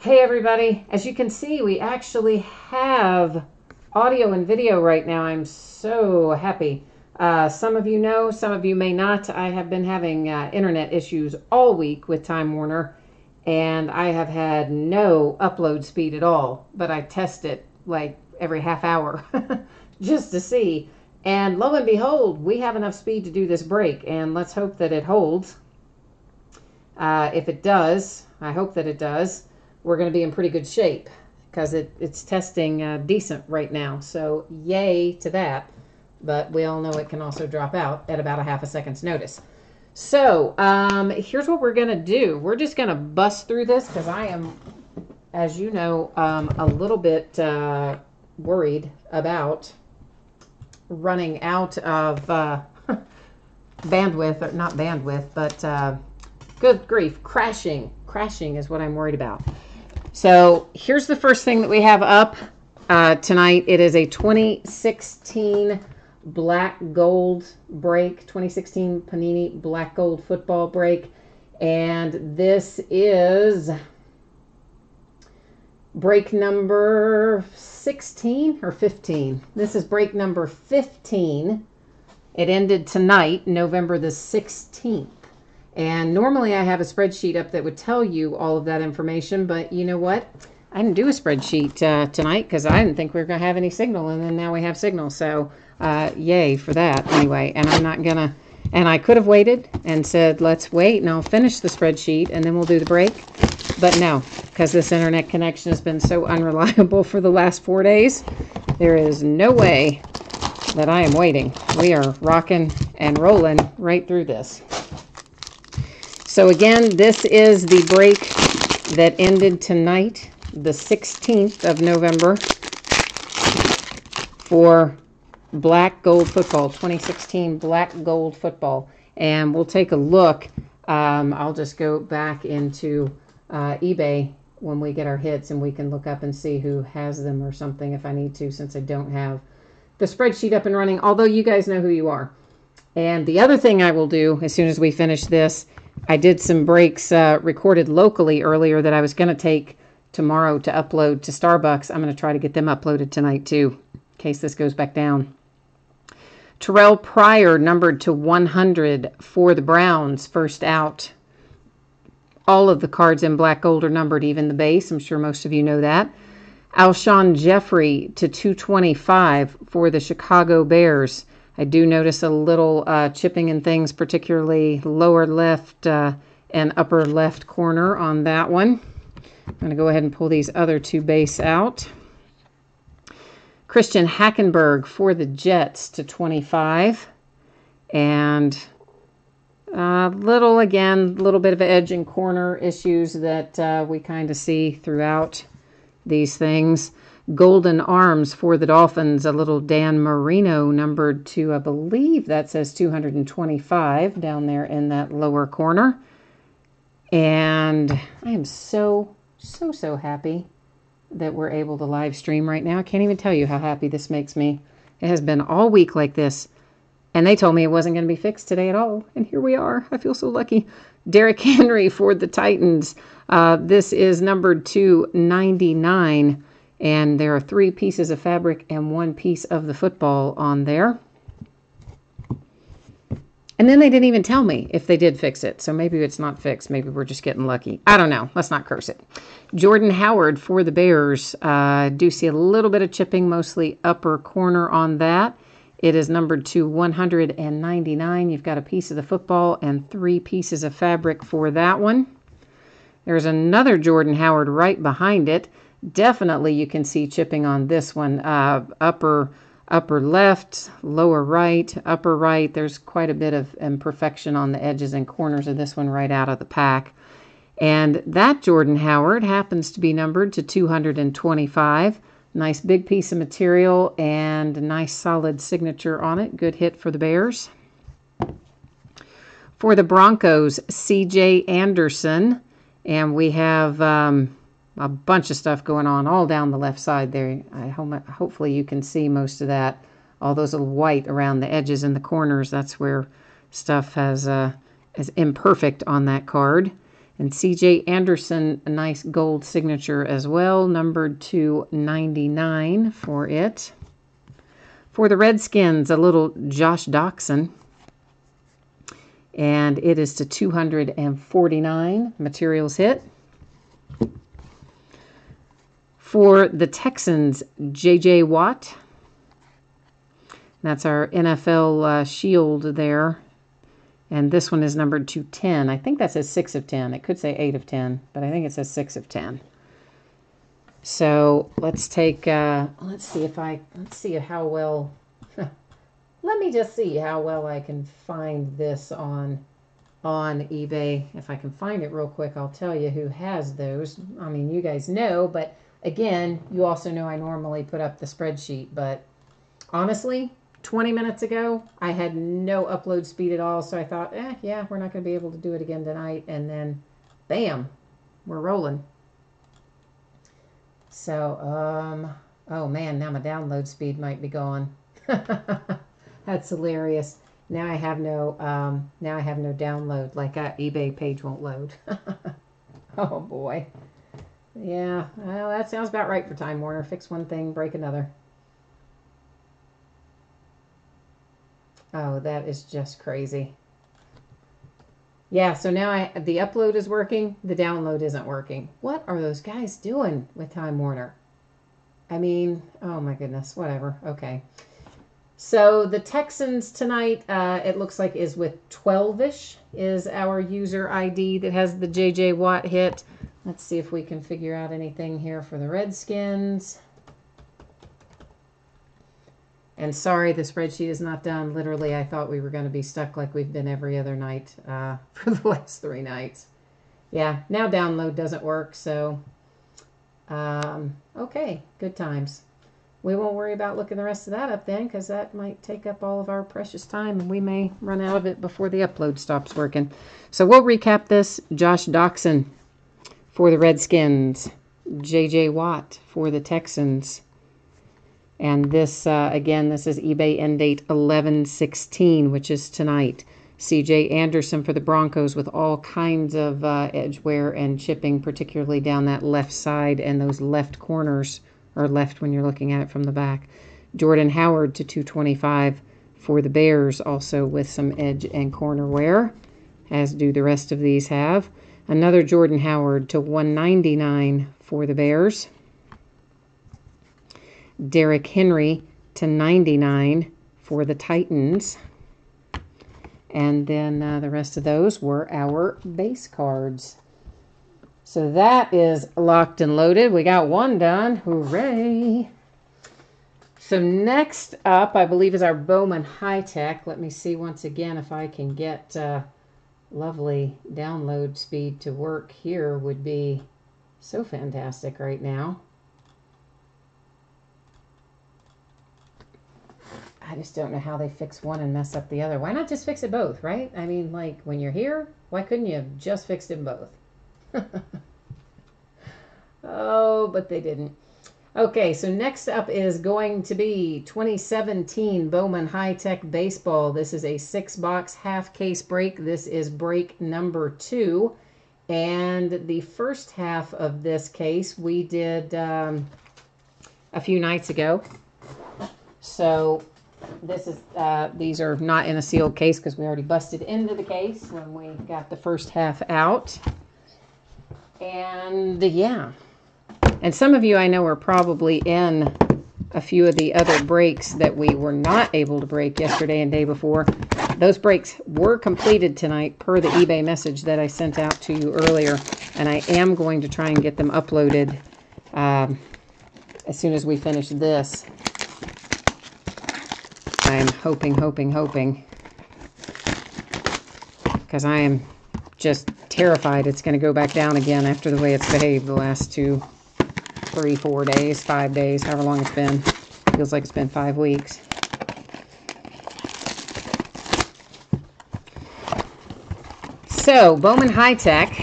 Hey everybody, as you can see, we actually have audio and video right now. I'm so happy. Some of you know, some of you may not. I have been having internet issues all week with Time Warner, and I have had no upload speed at all, but I test it like every half hour just to see. And lo and behold, we have enough speed to do this break, and let's hope that it holds. If it does, I hope that it does, we're going to be in pretty good shape because it's testing decent right now. So yay to that. But we all know it can also drop out at about a half a second's notice. So here's what we're going to do. We're just going to bust through this because I am, as you know, a little bit worried about running out of bandwidth, or not bandwidth, but good grief, crashing is what I'm worried about. So here's the first thing that we have up tonight. It is a 2016 black gold break, 2016 Panini black gold football break, and this is break number 16 or 15. This is break number 15. It ended tonight, November the 16th. And normally I have a spreadsheet up that would tell you all of that information, but you know what? I didn't do a spreadsheet tonight because I didn't think we were going to have any signal, and then now we have signal. So yay for that anyway. And I'm not going to, and I could have waited and said, let's wait and I'll finish the spreadsheet and then we'll do the break. But no, because this internet connection has been so unreliable for the last 4 days, there is no way that I am waiting. We are rocking and rolling right through this. So again, this is the break that ended tonight, the 16th of November, for black gold football, 2016 black gold football. And we'll take a look. I'll just go back into eBay when we get our hits, and we can look up and see who has them or something if I need to, since I don't have the spreadsheet up and running, although you guys know who you are. And the other thing I will do as soon as we finish this, I did some breaks recorded locally earlier that I was going to take tomorrow to upload to Starbucks. I'm going to try to get them uploaded tonight too, in case this goes back down. Terrell Pryor, numbered to 100 for the Browns, first out. All of the cards in black gold are numbered, even the base. I'm sure most of you know that. Alshon Jeffrey to 225 for the Chicago Bears. I do notice a little chipping and things, particularly lower left and upper left corner on that one. I'm going to go ahead and pull these other two base out. Christian Hackenberg for the Jets to 25. And a little bit of edge and corner issues that we kind of see throughout these things. Golden Arms for the Dolphins, a little Dan Marino, numbered to, I believe that says 225 down there in that lower corner. And I am so happy that we're able to live stream right now. I can't even tell you how happy this makes me. It has been all week like this, and they told me it wasn't going to be fixed today at all, and here we are. I feel so lucky. Derrick Henry for the Titans. This is numbered to 99. And there are 3 pieces of fabric and 1 piece of the football on there. And then they didn't even tell me if they did fix it. So maybe it's not fixed. Maybe we're just getting lucky. I don't know. Let's not curse it. Jordan Howard for the Bears. Do see a little bit of chipping, mostly upper corner on that. It is numbered to 199. You've got a piece of the football and 3 pieces of fabric for that one. There's another Jordan Howard right behind it. Definitely you can see chipping on this one. Upper left, lower right, upper right. There's quite a bit of imperfection on the edges and corners of this one right out of the pack. And that Jordan Howard happens to be numbered to 225. Nice big piece of material and a nice solid signature on it. Good hit for the Bears. For the Broncos, C.J. Anderson. And we have a bunch of stuff going on all down the left side there. Hopefully you can see most of that. All those little white around the edges and the corners, that's where stuff is imperfect on that card. And C.J. Anderson, a nice gold signature as well, numbered to 99 for it. For the Redskins, a little Josh Doctson. And it is to 249. Materials hit. For the Texans, J.J. Watt. That's our NFL shield there. And this one is numbered to 10. I think that says 6 of 10. It could say 8 of 10, but I think it says 6 of 10. So let's take, let's see how well, let me just see how well I can find this on eBay. If I can find it real quick, I'll tell you who has those. I mean, you guys know, but again, you also know I normally put up the spreadsheet, but honestly, 20 minutes ago, I had no upload speed at all, so I thought, yeah, we're not going to be able to do it again tonight, and then, bam, we're rolling. So, oh man, now my download speed might be gone. That's hilarious. Now I have no download, like eBay page won't load. Oh boy. Yeah, well, that sounds about right for Time Warner. Fix one thing, break another. Oh, that is just crazy. Yeah, so now the upload is working, the download isn't working. What are those guys doing with Time Warner? I mean, oh my goodness, whatever. Okay. So the Texans tonight, it looks like is with 12-ish is our user ID that has the J.J. Watt hit. Let's see if we can figure out anything here for the Redskins. And sorry, the spreadsheet is not done. Literally, I thought we were going to be stuck like we've been every other night for the last 3 nights. Yeah, now download doesn't work, so okay, good times. We won't worry about looking the rest of that up then, because that might take up all of our precious time, and we may run out of it before the upload stops working. So we'll recap this. Josh Doctson for the Redskins. J.J. Watt for the Texans. And this, again, this is eBay end date 11/16, which is tonight. C.J. Anderson for the Broncos with all kinds of edge wear and chipping, particularly down that left side and those left corners, or left when you're looking at it from the back. Jordan Howard to 225 for the Bears, also with some edge and corner wear, as do the rest of these have. Another Jordan Howard to 199 for the Bears. Derrick Henry to 99 for the Titans. And then the rest of those were our base cards. So that is locked and loaded. We got one done. Hooray! So next up, I believe, is our Bowman High Tech. Let me see once again if I can get lovely download speed to work here. Would be so fantastic right now. I just don't know how they fix one and mess up the other. Why not just fix it both, right? I mean, like, when you're here, why couldn't you have just fixed them both? Oh, but they didn't. Okay, so next up is going to be 2017 Bowman High Tech Baseball. This is a 6-box half case break. This is break number 2. And the first half of this case we did a few nights ago. So this is these are not in a sealed case because we already busted into the case when we got the first half out. And yeah, and some of you I know are probably in a few of the other breaks that we were not able to break yesterday and day before. Those breaks were completed tonight per the eBay message that I sent out to you earlier, and I am going to try and get them uploaded as soon as we finish this. I'm hoping, because I am just terrified it's going to go back down again after the way it's behaved the last 2, 3, 4 days, 5 days, however long it's been. Feels like it's been 5 weeks. So, Bowman High Tech.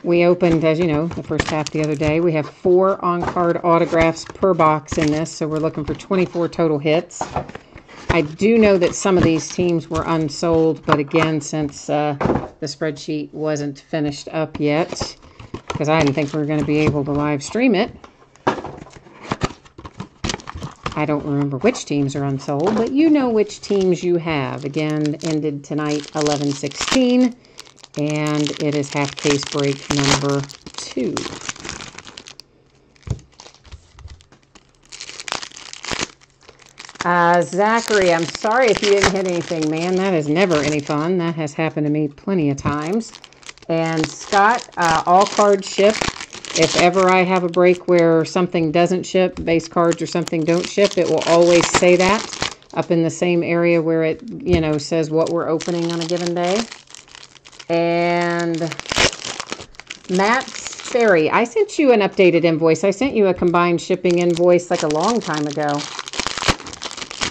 We opened, as you know, the first half the other day. We have 4 on-card autographs per box in this, so we're looking for 24 total hits. I do know that some of these teams were unsold, but again, since the spreadsheet wasn't finished up yet, because I didn't think we were going to be able to live stream it. I don't remember which teams are unsold, but you know which teams you have. Again, ended tonight 11-16, and it is half case break number 2. Zachary, I'm sorry if you didn't hit anything, man. That is never any fun. That has happened to me plenty of times. And Scott, all cards ship. If ever I have a break where something doesn't ship, base cards or something don't ship, it will always say that up in the same area where it, you know, says what we're opening on a given day. And Matt Ferry, I sent you an updated invoice. I sent you a combined shipping invoice like a long time ago.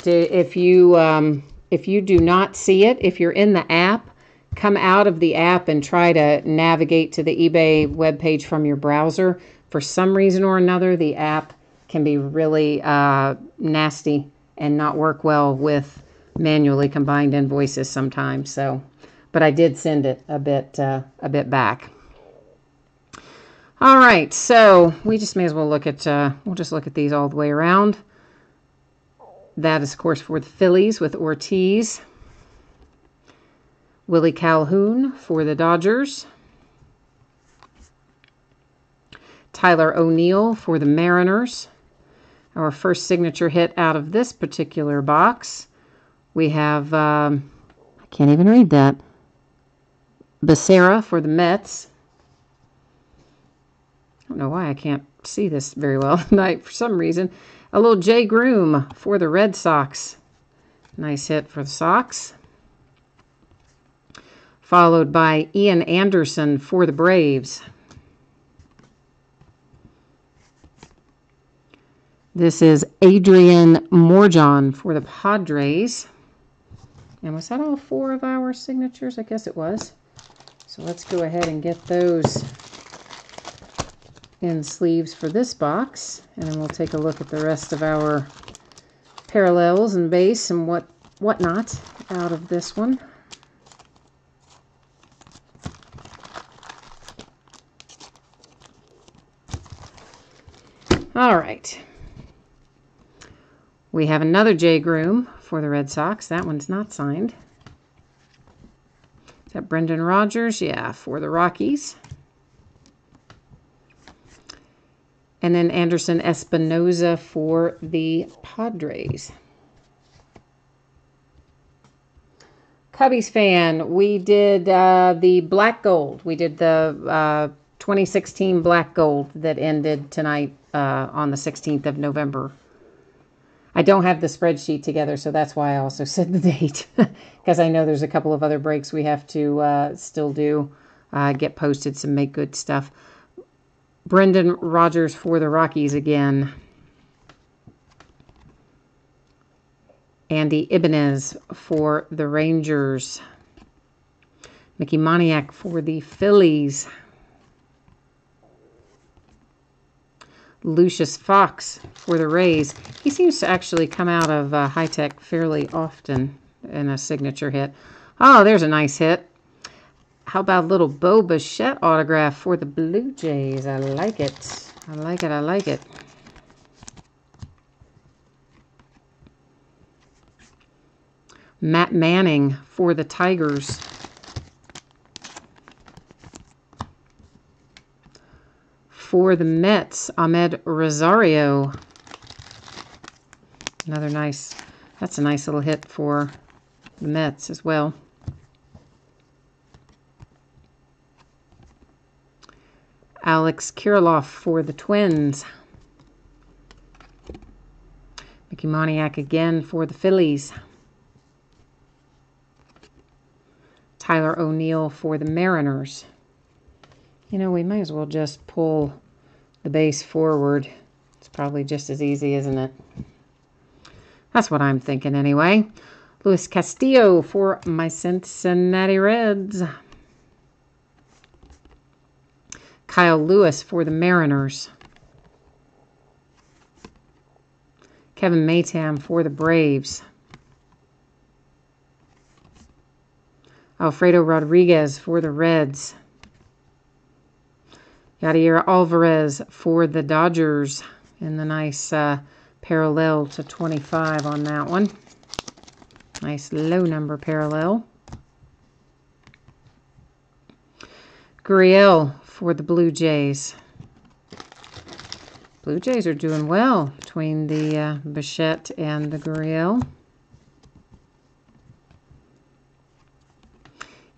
If you do not see it, if you're in the app, come out of the app and try to navigate to the eBay webpage from your browser. For some reason or another, the app can be really nasty and not work well with manually combined invoices sometimes. So, but I did send it a bit back. All right, so we just may as well look at we'll just look at these all the way around. That is, of course, for the Phillies with Ortiz. Willie Calhoun for the Dodgers. Tyler O'Neill for the Mariners. Our first signature hit out of this particular box. We have, I can't even read that, Becerra for the Mets. I don't know why I can't see this very well tonight for some reason. A little Jay Groom for the Red Sox. Nice hit for the Sox. Followed by Ian Anderson for the Braves. This is Adrian Morejon for the Padres. And was that all 4 of our signatures? I guess it was. So let's go ahead and get those in sleeves for this box, and then we'll take a look at the rest of our parallels and base and whatnot out of this one. All right. We have another Jay Groom for the Red Sox. That one's not signed. Is that Brendan Rodgers? Yeah, for the Rockies. And then Anderson Espinoza for the Padres. Cubbies fan, we did the black gold. We did the 2016 black gold that ended tonight on the 16th of November. I don't have the spreadsheet together, so that's why I also said the date. Because I know there's a couple of other breaks we have to still do, get posted, some make good stuff. Brendan Rodgers for the Rockies again. Andy Ibanez for the Rangers. Mickey Moniak for the Phillies. Lucius Fox for the Rays. He seems to actually come out of high-tech fairly often in a signature hit. Oh, there's a nice hit. How about a little Bo Bichette autograph for the Blue Jays? I like it. I like it. I like it. Matt Manning for the Tigers. For the Mets, Ahmed Rosario. Another nice, that's a nice little hit for the Mets as well. Alex Kirilloff for the Twins. Mickey Moniak again for the Phillies. Tyler O'Neill for the Mariners. You know, we might as well just pull the base forward. It's probably just as easy, isn't it? That's what I'm thinking anyway. Luis Castillo for my Cincinnati Reds. Kyle Lewis for the Mariners. Kevin Maytam for the Braves. Alfredo Rodriguez for the Reds. Yadier Alvarez for the Dodgers. And the nice parallel to 25 on that one. Nice low number parallel. Gurriel for the Blue Jays. Blue Jays are doing well between the Bichette and the Gurriel.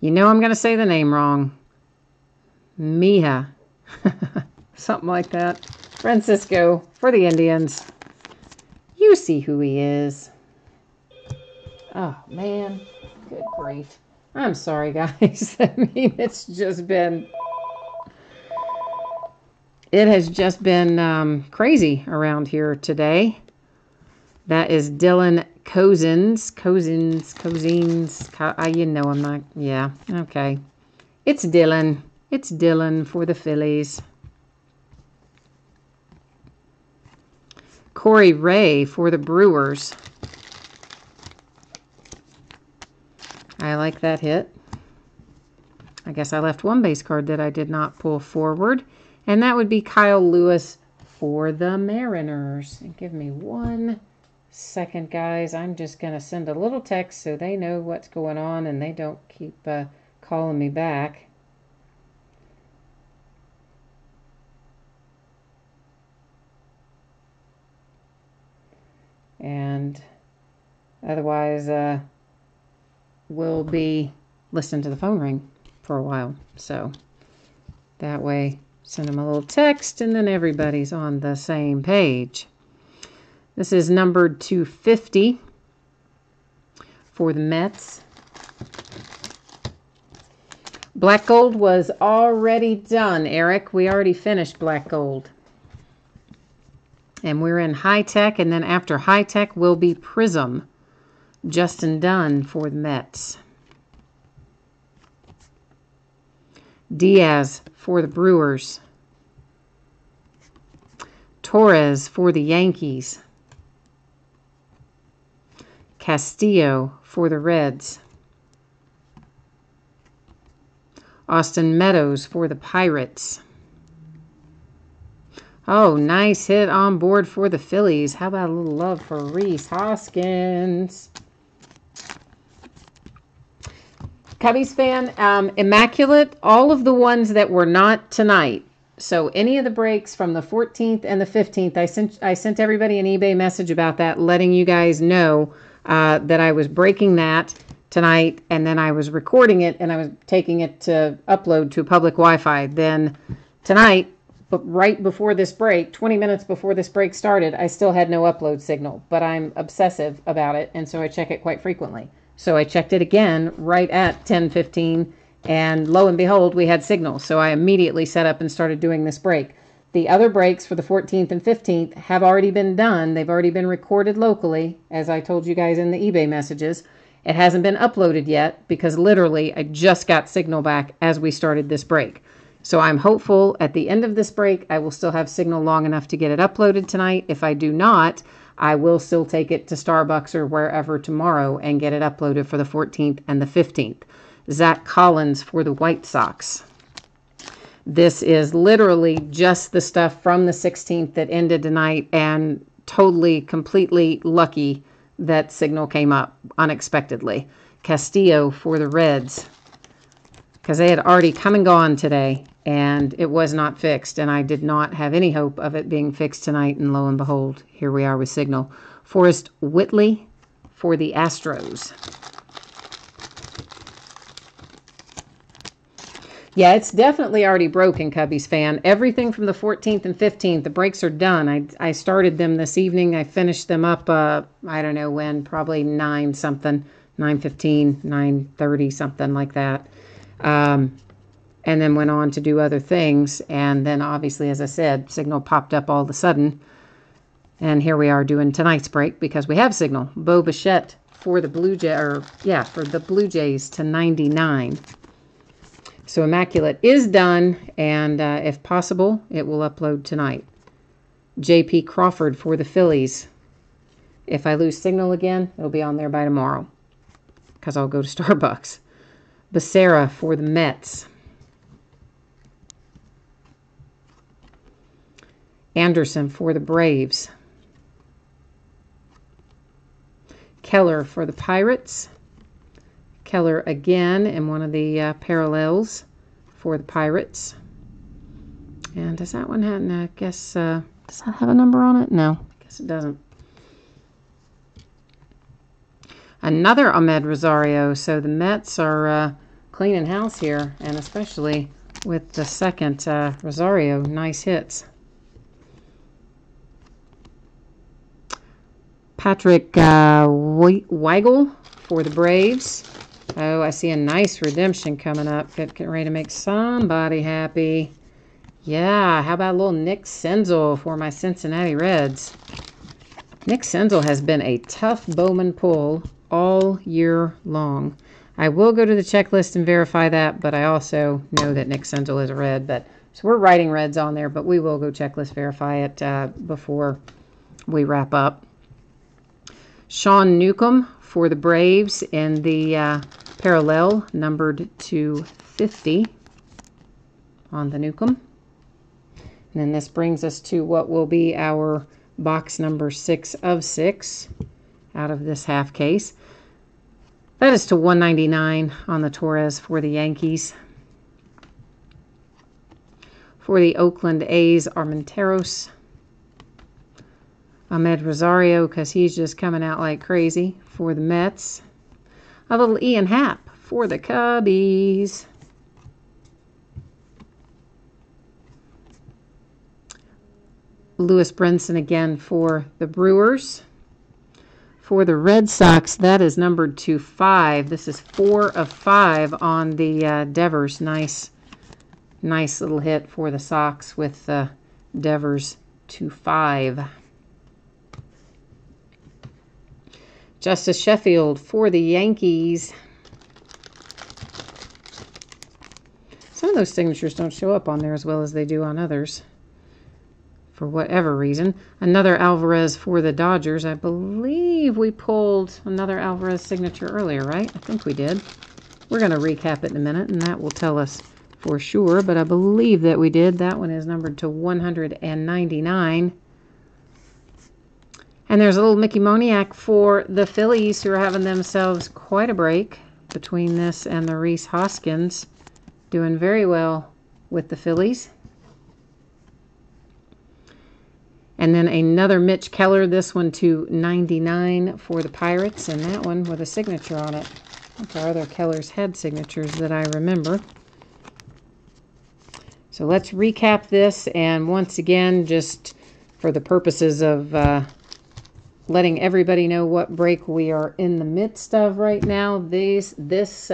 You know I'm going to say the name wrong. Mejia. Something like that. Francisco for the Indians. You see who he is. Oh, man. Good grief. I'm sorry, guys. I mean, it's just been... It has just been crazy around here today. That is Dylan Cozens. You know I'm not... Yeah, okay. It's Dylan. It's Dylan for the Phillies. Corey Ray for the Brewers. I like that hit. I guess I left one base card that I did not pull forward. And that would be Kyle Lewis for the Mariners. And give me 1 second, guys. I'm just going to send a little text so they know what's going on and they don't keep calling me back. And otherwise, we'll be listening to the phone ring for a while. So that way, send them a little text and then everybody's on the same page. This is numbered 250 for the Mets. Black Gold was already done, Eric. We already finished Black Gold. And we're in High Tech, and then after High Tech will be Prism. Justin Dunn for the Mets. Diaz for the Brewers. Torres for the Yankees. Castillo for the Reds. Austin Meadows for the Pirates. Oh, nice hit on board for the Phillies. How about a little love for Rhys Hoskins? Cubbies fan, Immaculate, all of the ones that were not tonight. So any of the breaks from the 14th and the 15th, I sent everybody an eBay message about that, letting you guys know that I was breaking that tonight, and then I was recording it, and I was taking it to upload to public Wi-Fi. Then tonight, but right before this break, 20 minutes before this break started, I still had no upload signal, but I'm obsessive about it, and so I check it quite frequently. So I checked it again right at 10:15, and lo and behold, we had signal. So I immediately set up and started doing this break. The other breaks for the 14th and 15th have already been done. They've already been recorded locally, as I told you guys in the eBay messages. It hasn't been uploaded yet because literally I just got signal back as we started this break. So I'm hopeful at the end of this break, I will still have signal long enough to get it uploaded tonight. If I do not, I will still take it to Starbucks or wherever tomorrow and get it uploaded for the 14th and the 15th. Zach Collins for the White Sox. This is literally just the stuff from the 16th that ended tonight, and totally, completely lucky that signal came up unexpectedly. Castillo for the Reds, because they had already come and gone today, and it was not fixed, and I did not have any hope of it being fixed tonight, and lo and behold, here we are with signal. Forrest Whitley for the Astros. Yeah, it's definitely already broken, Cubbies fan. Everything from the 14th and 15th, the breaks are done. I started them this evening. I finished them up, I don't know when, probably 9 something, 9:15, 9:30, something like that. And then went on to do other things. And then obviously, as I said, signal popped up all of a sudden. And here we are doing tonight's break because we have signal. Bo Bichette for the Blue Jays to 99. So Immaculate is done, and if possible, it will upload tonight. J.P. Crawford for the Phillies. If I lose signal again, it'll be on there by tomorrow because I'll go to Starbucks. Becerra for the Mets. Anderson for the Braves. Keller for the Pirates. Keller again in one of the parallels for the Pirates. And does that one have, I guess, does that have a number on it? No, I guess it doesn't. Another Ahmed Rosario. So the Mets are cleaning house here, and especially with the second Rosario. Nice hits. Patrick Weigel for the Braves. Oh, I see a nice redemption coming up. Getting ready to make somebody happy. Yeah, how about a little Nick Senzel for my Cincinnati Reds? Nick Senzel has been a tough Bowman pull all year long. I will go to the checklist and verify that, but I also know that Nick Senzel is a Red. So we're writing Reds on there, but we will go checklist verify it before we wrap up. Sean Newcomb for the Braves in the parallel, numbered to 50 on the Newcomb. And then this brings us to what will be our box number 6 of 6 out of this half case. That is to 199 on the Torres for the Yankees. For the Oakland A's, Armenteros. Ahmed Rosario, because he's just coming out like crazy for the Mets. A little Ian Happ for the Cubbies. Lewis Brinson again for the Brewers. For the Red Sox, that is numbered to 5. This is 4 of 5 on the Devers. Nice little hit for the Sox with Devers to 5. Justice Sheffield for the Yankees. Some of those signatures don't show up on there as well as they do on others, for whatever reason. Another Alvarez for the Dodgers. I believe we pulled another Alvarez signature earlier, right? I think we did. We're going to recap it in a minute, and that will tell us for sure, but I believe that we did. That one is numbered to 199. And there's a little Mickey Moniak for the Phillies, who are having themselves quite a break between this and the Rhys Hoskins. Doing very well with the Phillies. And then another Mitch Keller, this one to 99 for the Pirates, and that one with a signature on it. That's our other Keller's head signatures that I remember. So let's recap this, and once again, just for the purposes of letting everybody know what break we are in the midst of right now. This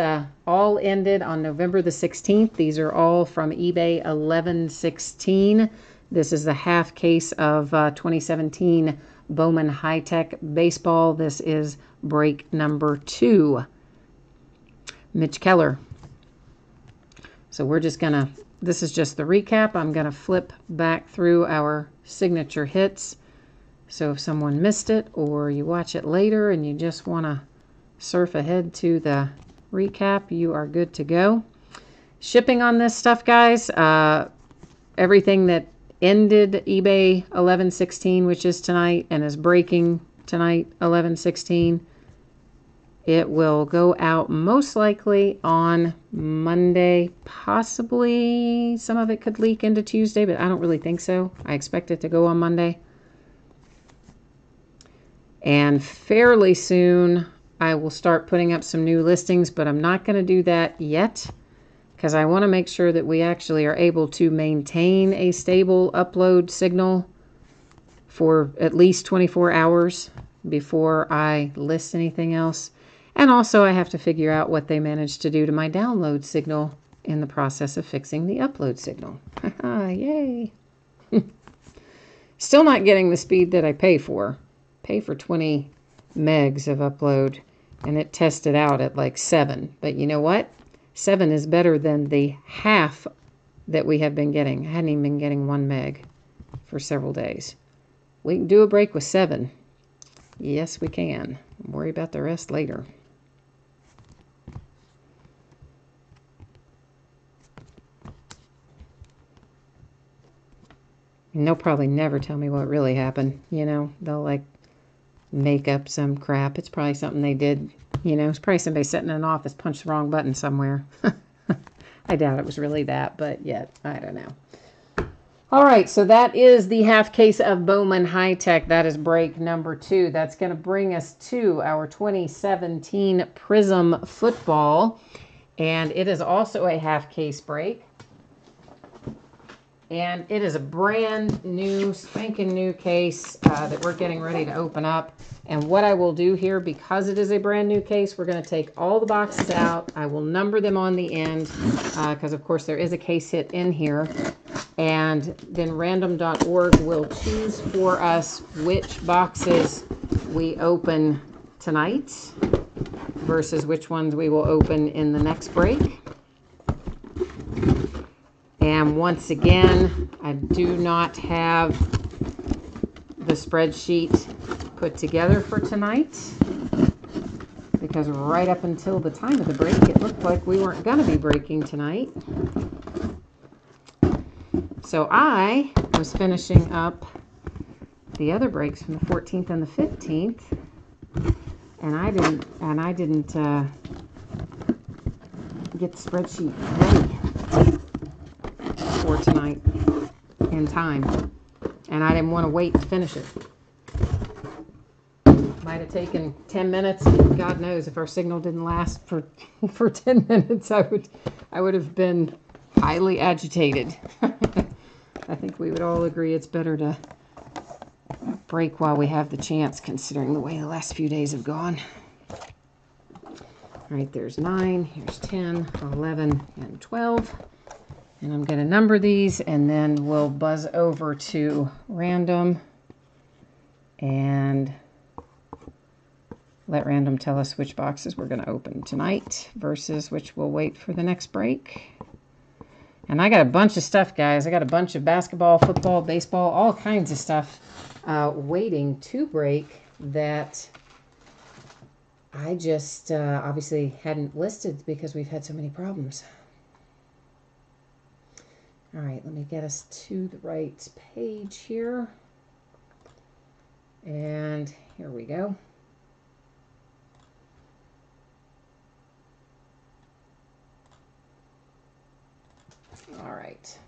all ended on November the 16th. These are all from eBay 1116. This is the half case of 2017 Bowman High-Tech Baseball. This is break number 2. Mitch Keller. So we're just going to, this is just the recap. I'm going to flip back through our signature hits. So if someone missed it, or you watch it later and you just want to surf ahead to the recap, you are good to go. Shipping on this stuff, guys, everything that ended eBay 1116, which is tonight, and is breaking tonight 1116, it will go out most likely on Monday. Possibly some of it could leak into Tuesday, but I don't really think so. I expect it to go on Monday. And fairly soon, I will start putting up some new listings, but I'm not going to do that yet because I want to make sure that we actually are able to maintain a stable upload signal for at least 24 hours before I list anything else. And also, I have to figure out what they managed to do to my download signal in the process of fixing the upload signal. Yay! Still not getting the speed that I pay for. Pay for 20 megs of upload, and it tested out at like 7. But you know what? 7 is better than the half that we have been getting. I hadn't even been getting 1 meg for several days. We can do a break with 7. Yes, we can. Worry about the rest later. And they'll probably never tell me what really happened. You know, they'll like make up some crap. It's probably something they did. You know, it's probably somebody sitting in an office punched the wrong button somewhere. I doubt it was really that, but yet, I don't know. All right, so that is the half case of Bowman High Tech. That is break number 2. That's going to bring us to our 2017 Prism Football. And it is also a half case break. And it is a brand new, spanking new case that we're getting ready to open up. And what I will do here, because it is a brand new case, we're going to take all the boxes out. I will number them on the end because, of course, there is a case hit in here. And then random.org will choose for us which boxes we open tonight versus which ones we will open in the next break. And once again, I do not have the spreadsheet put together for tonight because right up until the time of the break, it looked like we weren't going to be breaking tonight. So I was finishing up the other breaks from the 14th and the 15th, and I didn't get the spreadsheet ready for tonight in time, and I didn't want to wait to finish it. Might have taken 10 minutes. God knows if our signal didn't last for 10 minutes, I would have been highly agitated. I think we would all agree it's better to break while we have the chance, considering the way the last few days have gone. All right, there's 9, here's 10, 11, and 12. And I'm going to number these, and then we'll buzz over to random and let random tell us which boxes we're going to open tonight versus which we'll wait for the next break. And I got a bunch of stuff, guys. I got a bunch of basketball, football, baseball, all kinds of stuff waiting to break that I just obviously hadn't listed because we've had so many problems. All right, let me get us to the right page here. And here we go. All right.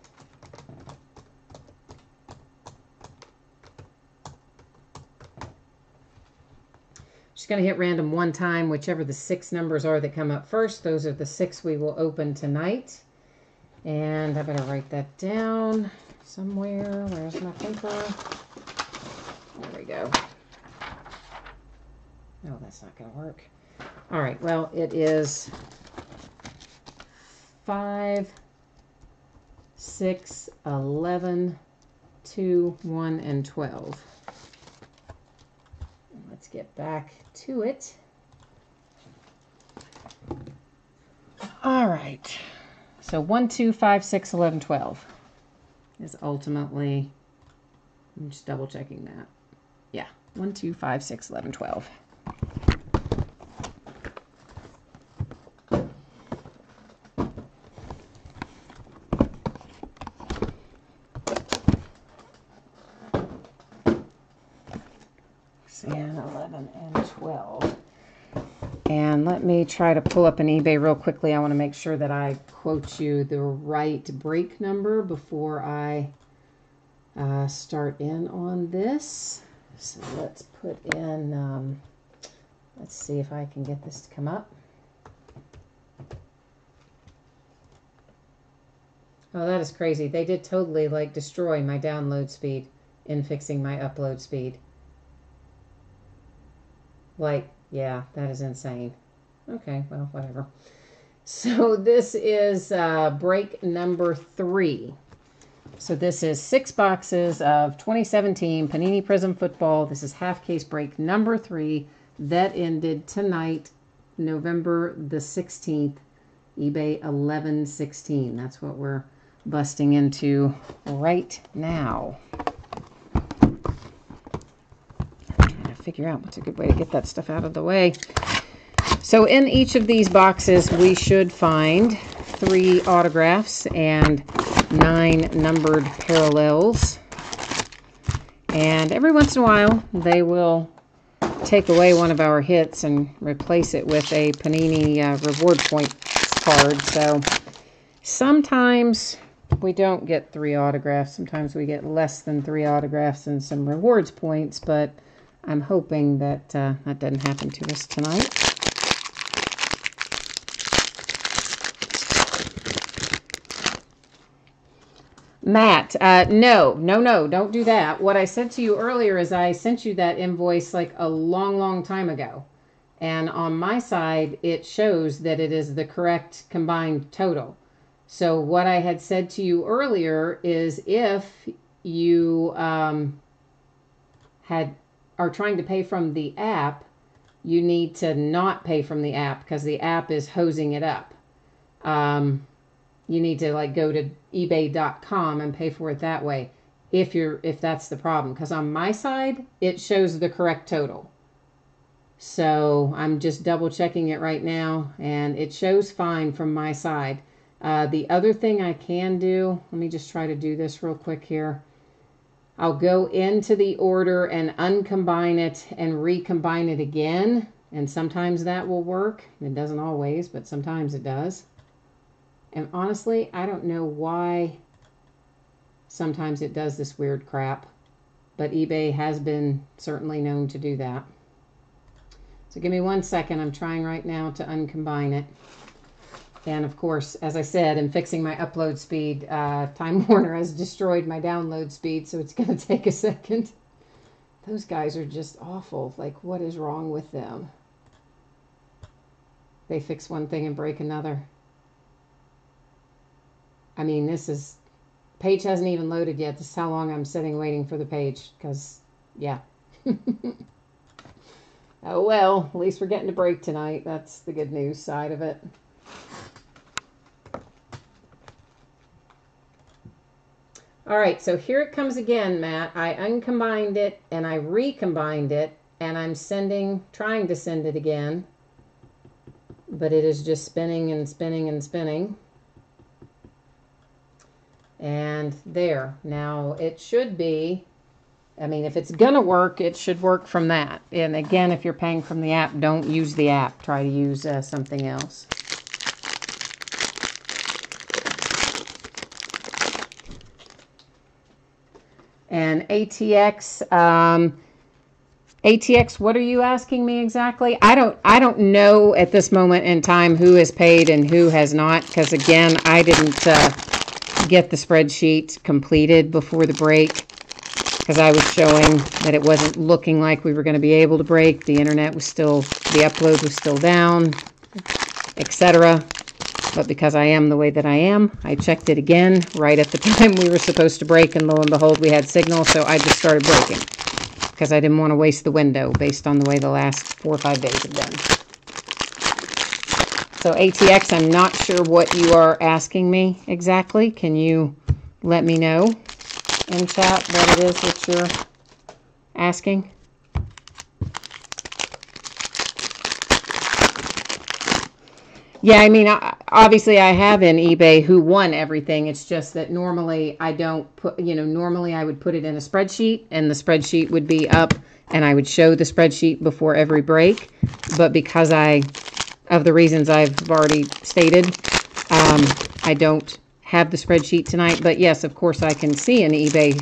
Just going to hit random one time, whichever the 6 numbers are that come up first. Those are the 6 we will open tonight. And I better write that down somewhere. Where's my paper? There we go. No, that's not going to work. All right, well, it is 5, 6, 11, 2, 1, and 12. Let's get back to it. All right. So 1, 2, 5, 6, 11, 12 is ultimately, I'm just double checking that. Yeah, 1, 2, 5, 6, 11, 12. And 11 and 12. And let me try to pull up an eBay real quickly. I want to make sure that I quote you the right break number before I start in on this. So let's put in, let's see if I can get this to come up. Oh, that is crazy. They did totally like destroy my download speed in fixing my upload speed. Like, yeah, that is insane. Okay, well, whatever. So this is break number 3. So this is 6 boxes of 2017 Panini Prism Football. This is half case break number 3 that ended tonight, November the 16th, eBay 1116. That's what we're busting into right now. Figure out what's a good way to get that stuff out of the way. So in each of these boxes we should find 3 autographs and 9 numbered parallels. And every once in a while, they will take away one of our hits and replace it with a Panini reward point card. So sometimes we don't get 3 autographs. Sometimes we get less than 3 autographs and some rewards points, but I'm hoping that that doesn't happen to us tonight. Matt, no, don't do that. What I said to you earlier is I sent you that invoice like a long time ago. And on my side, it shows that it is the correct combined total. So what I had said to you earlier is if you are trying to pay from the app, you need to not pay from the app because the app is hosing it up. You need to like go to ebay.com and pay for it that way if that's the problem. Because on my side, it shows the correct total. So I'm just double checking it right now, and it shows fine from my side. The other thing I can do, let me just try to do this real quick here. I'll go into the order and uncombine it and recombine it again. And sometimes that will work. It doesn't always, but sometimes it does. And honestly, I don't know why sometimes it does this weird crap, but eBay has been certainly known to do that. So give me 1 second. I'm trying right now to uncombine it. And of course, as I said, in fixing my upload speed, Time Warner has destroyed my download speed, so it's going to take a second. Those guys are just awful. Like, what is wrong with them? They fix one thing and break another. I mean, page hasn't even loaded yet. This is how long I'm sitting waiting for the page, because, yeah. Oh, well, at least we're getting a break tonight. That's the good news side of it. All right, so here it comes again, Matt. I uncombined it and I recombined it, and I'm trying to send it again, but it is just spinning and spinning and spinning. And there. Now, it should be, I mean, if it's going to work, it should work from that. And again, if you're paying from the app, don't use the app. Try to use something else. And ATX, what are you asking me exactly? I don't know at this moment in time who has paid and who has not, because again, I didn't get the spreadsheet completed before the break because I was showing that it wasn't looking like we were going to be able to break. The internet was still, the upload was still down, etc. But because I am the way that I am, I checked it again right at the time we were supposed to break, and lo and behold, we had signal, so I just started breaking because I didn't want to waste the window based on the way the last 4 or 5 days have been. So ATX, I'm not sure what you are asking me exactly. Can you let me know in chat what it is that you're asking? Yeah, I mean, obviously I have in eBay who won everything. It's just that normally I don't put, normally I would put it in a spreadsheet, and the spreadsheet would be up and I would show the spreadsheet before every break. But because of the reasons I've already stated, I don't have the spreadsheet tonight. But yes, of course, I can see in eBay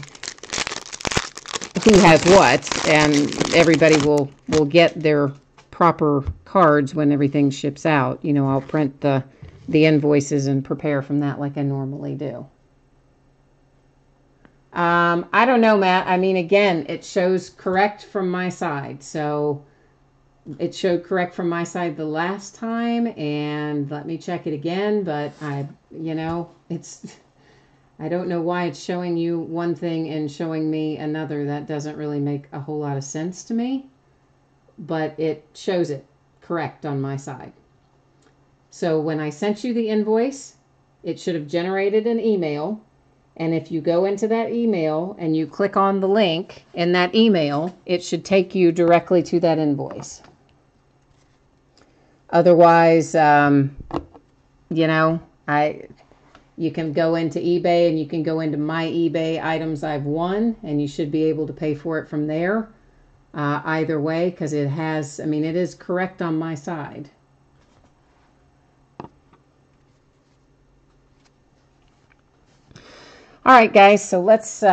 who has what, and everybody will get their proper cards when everything ships out. I'll print the invoices and prepare from that like I normally do. I don't know, Matt. I mean, again, it shows correct from my side. So it showed correct from my side the last time, and let me check it again. But I don't know why it's showing you one thing and showing me another. That doesn't really make a whole lot of sense to me, but it shows it correct on my side. So when I sent you the invoice, it should have generated an email. And if you go into that email and you click on the link in that email, it should take you directly to that invoice. Otherwise, You can go into eBay and you can go into my eBay items I've won, and you should be able to pay for it from there. Either way, because it has, I mean, it is correct on my side. All right, guys, so let's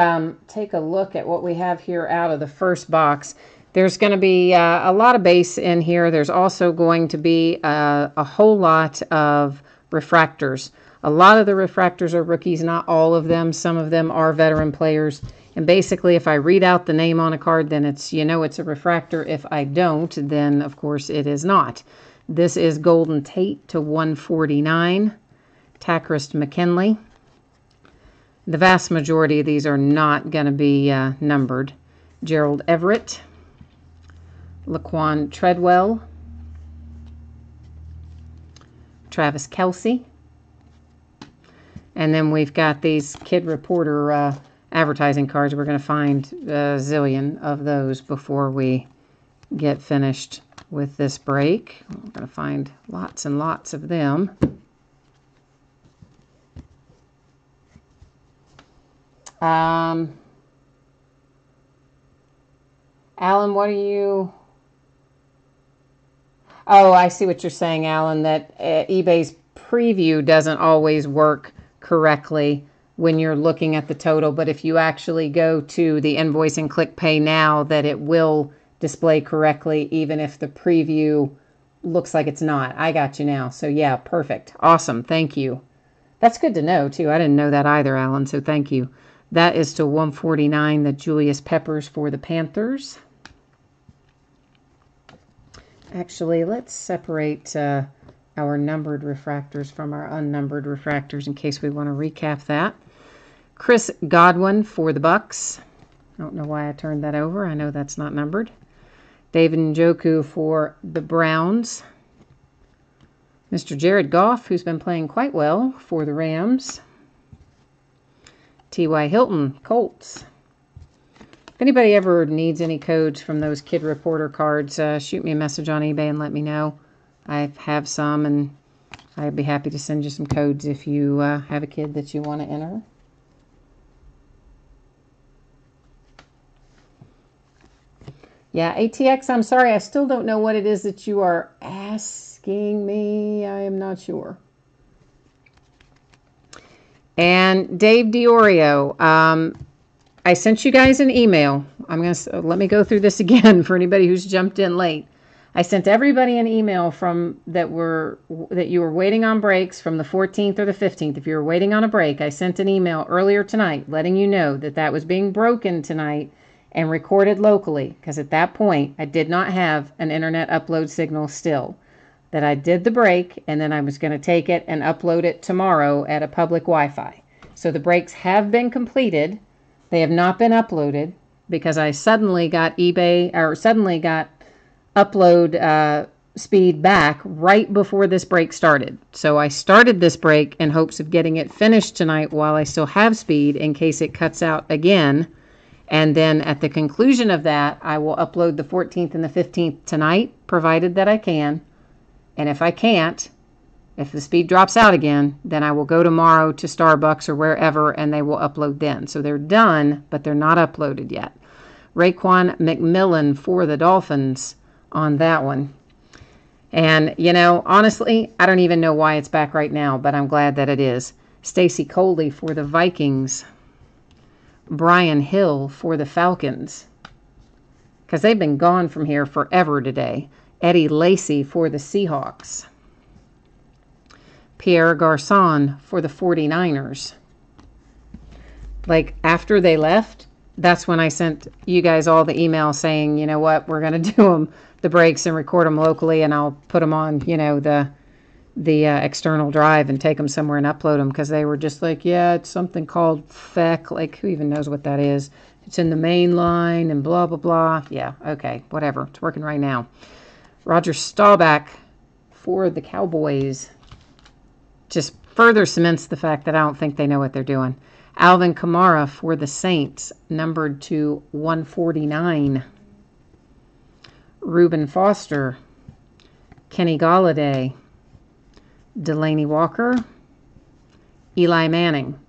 take a look at what we have here out of the first box. There's going to be a lot of base in here. There's also going to be a whole lot of refractors. A lot of the refractors are rookies, not all of them. Some of them are veteran players. And basically, if I read out the name on a card, then it's, you know, it's a refractor. If I don't, then, of course, it is not. This is Golden Tate to 149, Takkarist McKinley. The vast majority of these are not going to be numbered. Gerald Everett, Laquan Treadwell, Travis Kelce, and then we've got these Kid Reporter advertising cards. We're going to find a zillion of those before we get finished with this break. We're going to find lots and lots of them. Alan, what are you... Oh, I see what you're saying, Alan, that eBay's preview doesn't always work correctly when you're looking at the total, but if you actually go to the invoice and click Pay Now, that it will display correctly even if the preview looks like it's not. I got you now. So yeah, perfect. Awesome. Thank you. That's good to know, too. I didn't know that either, Alan, so thank you. That is to 149, the Julius Peppers for the Panthers. Actually, let's separate our numbered refractors from our unnumbered refractors in case we want to recap that. Chris Godwin for the Bucks. I don't know why I turned that over. I know that's not numbered. David Njoku for the Browns. Mr. Jared Goff, who's been playing quite well for the Rams. T.Y. Hilton, Colts. If anybody ever needs any codes from those Kid Reporter cards, shoot me a message on eBay and let me know. I have some, and I'd be happy to send you some codes if you have a kid that you want to enter. Yeah, ATX, I'm sorry, I still don't know what it is that you are asking me. I am not sure. And Dave Diorio, I sent you guys an email. Let me go through this again for anybody who's jumped in late. I sent everybody an email that you were waiting on breaks from the 14th or the 15th. If you were waiting on a break, I sent an email earlier tonight letting you know that that was being broken tonight and recorded locally, because at that point I did not have an internet upload signal still. That I did the break and then I was going to take it and upload it tomorrow at a public Wi-Fi. So the breaks have been completed. They have not been uploaded because I suddenly got upload speed back right before this break started. So I started this break in hopes of getting it finished tonight while I still have speed in case it cuts out again. And then at the conclusion of that, I will upload the 14th and the 15th tonight, provided that I can. And if I can't, if the speed drops out again, then I will go tomorrow to Starbucks or wherever and they will upload then. So they're done, but they're not uploaded yet. Raekwon McMillan for the Dolphins on that one. And, you know, honestly, I don't even know why it's back right now, but I'm glad that it is. Stacy Coley for the Vikings. Brian Hill for the Falcons. Because they've been gone from here forever today. Eddie Lacy for the Seahawks. Pierre Garçon for the 49ers. Like, after they left, that's when I sent you guys all the emails saying, you know what, we're going to do the breaks and record them locally, and I'll put them on, you know, the external drive and take them somewhere and upload them, because they were just like, yeah, it's something called FEC. Like, who even knows what that is? It's in the main line and blah, blah, blah. Yeah, okay, whatever. It's working right now. Roger Staubach for the Cowboys. Just further cements the fact that I don't think they know what they're doing. Alvin Kamara for the Saints, numbered to 149. Reuben Foster. Kenny Golladay. Delaney Walker. Eli Manning.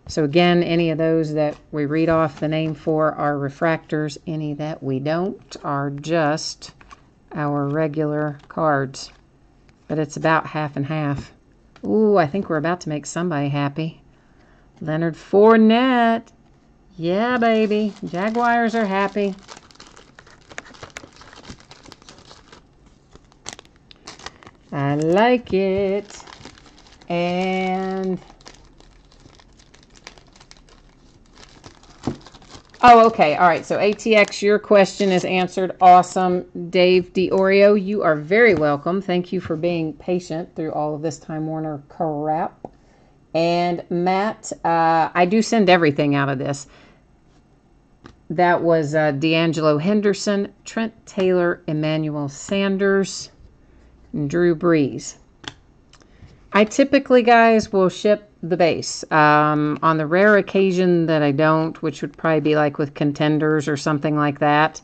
So again, any of those that we read off the name for are refractors. Any that we don't are just our regular cards. But it's about half and half. Ooh, I think we're about to make somebody happy. Leonard Fournette. Yeah, baby. Jaguars are happy. I like it. And... oh, okay. All right. So ATX, your question is answered. Awesome. Dave DiOrio, you are very welcome. Thank you for being patient through all of this Time Warner crap. And Matt, I do send everything out of this. That was D'Angelo Henderson, Trent Taylor, Emmanuel Sanders, and Drew Brees. I typically, guys, will ship the base. On the rare occasion that I don't, which would probably be like with contenders or something like that,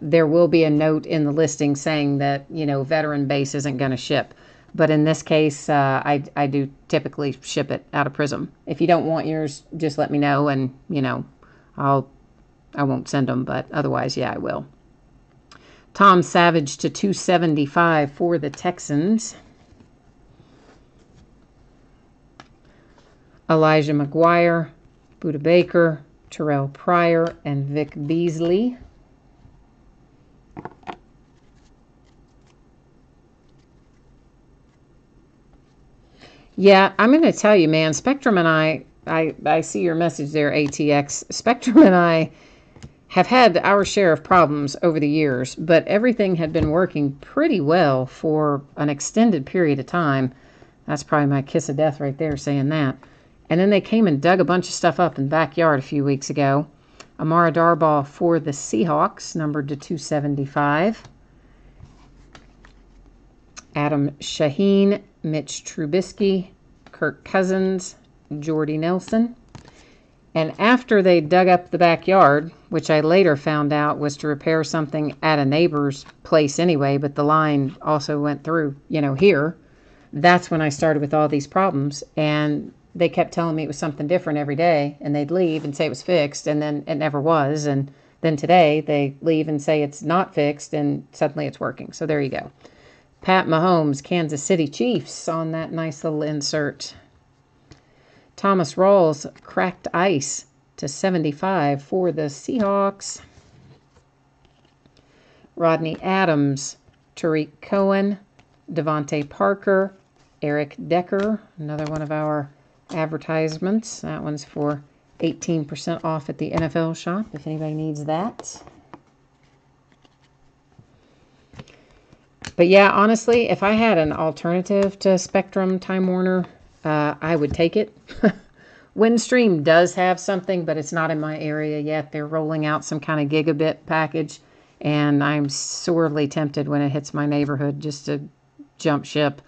there will be a note in the listing saying that, you know, veteran base isn't going to ship. But in this case, I do typically ship it out of Prism. If you don't want yours, just let me know, and, you know, I won't send them, but otherwise, yeah, I will. Tom Savage to 275 for the Texans. Elijah McGuire, Budda Baker, Terrell Pryor, and Vic Beasley. Yeah, I'm going to tell you, man, Spectrum and I see your message there, ATX. Spectrum and I have had our share of problems over the years, but everything had been working pretty well for an extended period of time. That's probably my kiss of death right there saying that. And then they came and dug a bunch of stuff up in the backyard a few weeks ago. Amara Darbaugh for the Seahawks, numbered to 275. Adam Shaheen, Mitch Trubisky, Kirk Cousins, Jordy Nelson. And after they dug up the backyard, which I later found out was to repair something at a neighbor's place anyway, but the line also went through, you know, here, that's when I started with all these problems. And they kept telling me it was something different every day, and they'd leave and say it was fixed, and then it never was. And then today they leave and say it's not fixed, and suddenly it's working. So there you go. Pat Mahomes, Kansas City Chiefs on that nice little insert. Thomas Rawls, cracked ice to 75 for the Seahawks. Rodney Adams, Tariq Cohen, Devontae Parker, Eric Decker, another one of our advertisements. That one's for 18% off at the NFL shop if anybody needs that. But yeah, honestly, if I had an alternative to Spectrum Time Warner, I would take it. Windstream does have something, but it's not in my area yet. They're rolling out some kind of gigabit package, and I'm sorely tempted when it hits my neighborhood just to jump ship.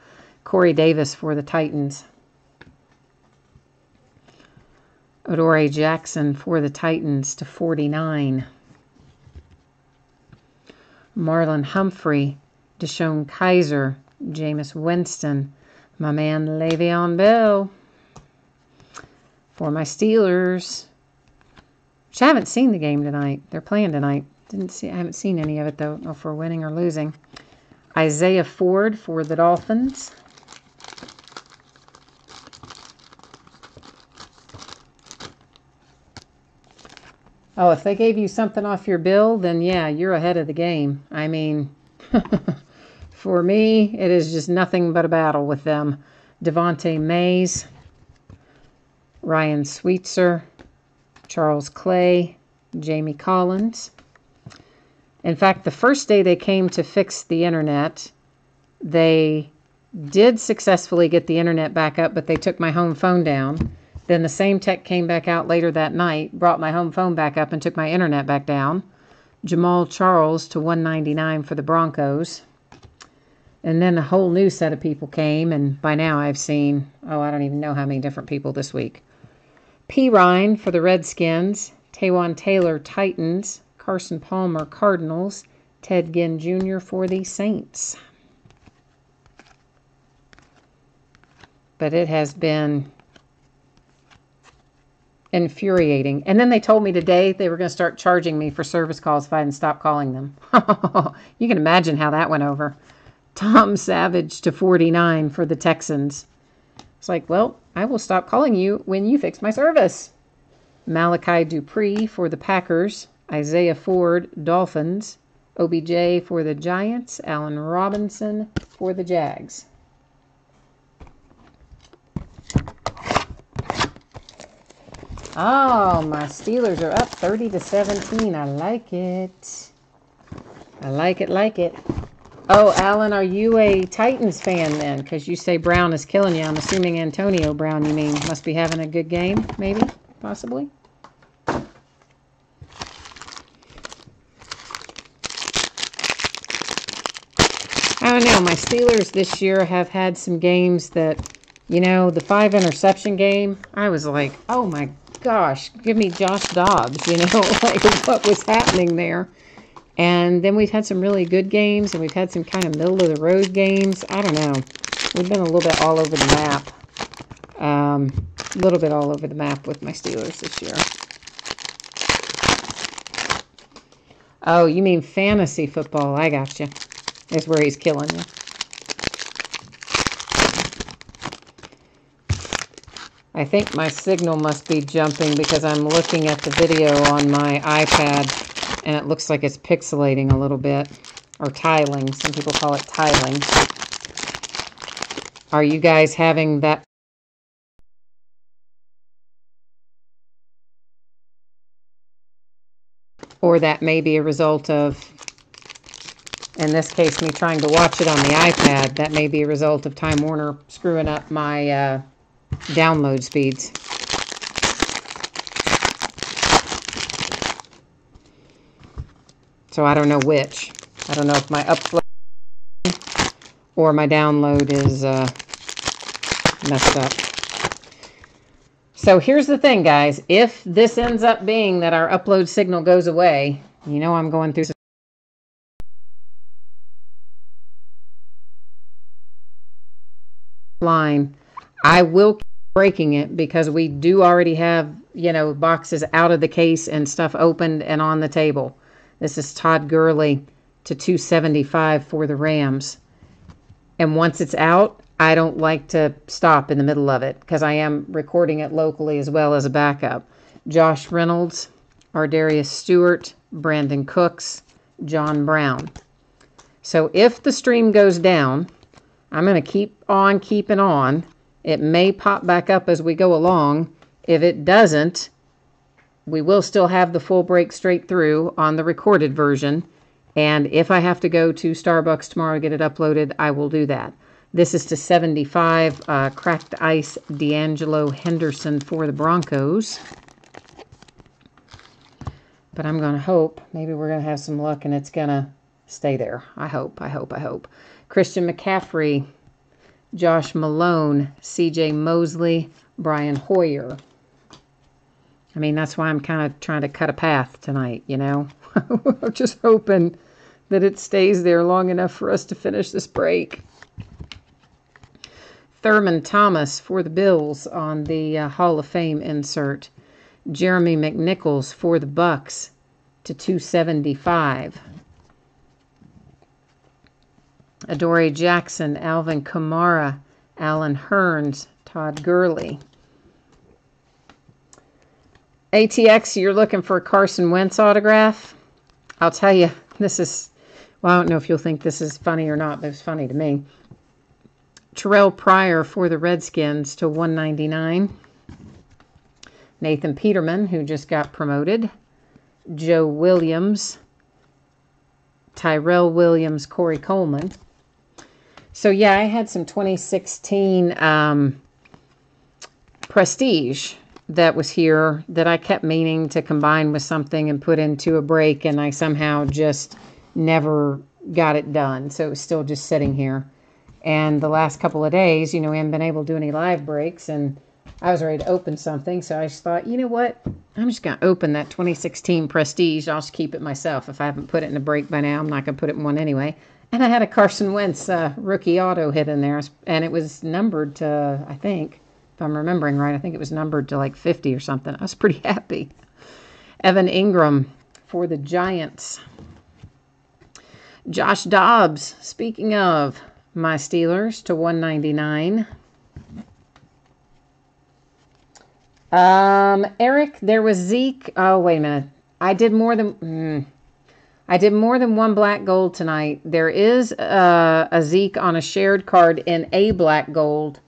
Corey Davis for the Titans. Adoree Jackson for the Titans to 49. Marlon Humphrey, Deshaun Kaiser, Jameis Winston, my man Le'Veon Bell for my Steelers. Which I haven't seen the game tonight. They're playing tonight. I haven't seen any of it though, if we're winning or losing. Isaiah Ford for the Dolphins. Oh, if they gave you something off your bill, then yeah, you're ahead of the game. I mean, for me, it is just nothing but a battle with them. Devontae Mays, Ryan Sweetser, Charles Clay, Jamie Collins. In fact, the first day they came to fix the internet, they did successfully get the internet back up, but they took my home phone down. Then the same tech came back out later that night, brought my home phone back up, and took my internet back down. Jamal Charles to 199 for the Broncos. And then a whole new set of people came, and by now I've seen, I don't even know how many different people this week. P. Ryan for the Redskins, Taywan Taylor Titans, Carson Palmer Cardinals, Ted Ginn Jr. for the Saints. But it has been Infuriating. And then they told me today they were going to start charging me for service calls if I hadn't stopped calling them. You can imagine how that went over. Tom Savage to 49 for the Texans. It's like, well, I will stop calling you when you fix my service. Malachi Dupree for the Packers. Isaiah Ford, Dolphins. OBJ for the Giants. Allen Robinson for the Jags. Oh, my Steelers are up 30-17. I like it. I like it. Oh, Alan, are you a Titans fan then? Because you say Brown is killing you. I'm assuming Antonio Brown, you mean. Must be having a good game, maybe, possibly. I don't know. My Steelers this year have had some games that, you know, the 5 interception game, I was like, oh my gosh, give me Josh Dobbs, you know, like what was happening there. And then we've had some really good games, and we've had some kind of middle-of-the-road games. I don't know. We've been a little bit all over the map. A little bit all over the map with my Steelers this year. Oh, you mean fantasy football. I gotcha. That's where he's killing you. I think my signal must be jumping because I'm looking at the video on my iPad and it looks like it's pixelating a little bit, or tiling. Some people call it tiling. Are you guys having that? Or that may be a result of, in this case, me trying to watch it on the iPad. That may be a result of Time Warner screwing up my download speeds. So I don't know which. I don't know if my upload or my download is messed up. So here's the thing, guys. If this ends up being that our upload signal goes away, you know I'm going through some line. I will keep breaking it because we do already have, you know, boxes out of the case and stuff opened and on the table. This is Todd Gurley to 275 for the Rams. And once it's out, I don't like to stop in the middle of it because I am recording it locally as well as a backup. Josh Reynolds, Ardarius Stewart, Brandon Cooks, John Brown. So if the stream goes down, I'm going to keep on keeping on. It may pop back up as we go along. If it doesn't, we will still have the full break straight through on the recorded version. And if I have to go to Starbucks tomorrow to get it uploaded, I will do that. This is to 75, Cracked Ice, D'Angelo Henderson for the Broncos. But I'm going to hope, maybe we're going to have some luck and it's going to stay there. I hope. Christian McCaffrey, Josh Malone, C.J. Mosley, Brian Hoyer. I mean, that's why I'm kind of trying to cut a path tonight, you know. I'm just hoping that it stays there long enough for us to finish this break. Thurman Thomas for the Bills on the Hall of Fame insert. Jeremy McNichols for the Bucks to 275. Adoree Jackson, Alvin Kamara, Alan Hearns, Todd Gurley. ATX, you're looking for a Carson Wentz autograph? I'll tell you, this is, well, I don't know if you'll think this is funny or not, but it's funny to me. Terrell Pryor for the Redskins to 199. Nathan Peterman, who just got promoted. Joe Williams. Tyrell Williams, Corey Coleman. So, yeah, I had some 2016 Prestige that was here that I kept meaning to combine with something and put into a break, and I somehow just never got it done. So it was still just sitting here. And the last couple of days, you know, we haven't been able to do any live breaks, and I was ready to open something. So I just thought, you know what? I'm just going to open that 2016 Prestige. I'll just keep it myself. If I haven't put it in a break by now, I'm not going to put it in one anyway. And I had a Carson Wentz rookie auto hit in there, and it was numbered to, I think, If I'm remembering right, I think it was numbered to like 50 or something. I was pretty happy. Evan Ingram for the Giants. Josh Dobbs, speaking of my Steelers, to 199. Eric, there was Zeke. Oh, wait a minute. I did more than one black gold tonight. There is a Zeke on a shared card in a black gold,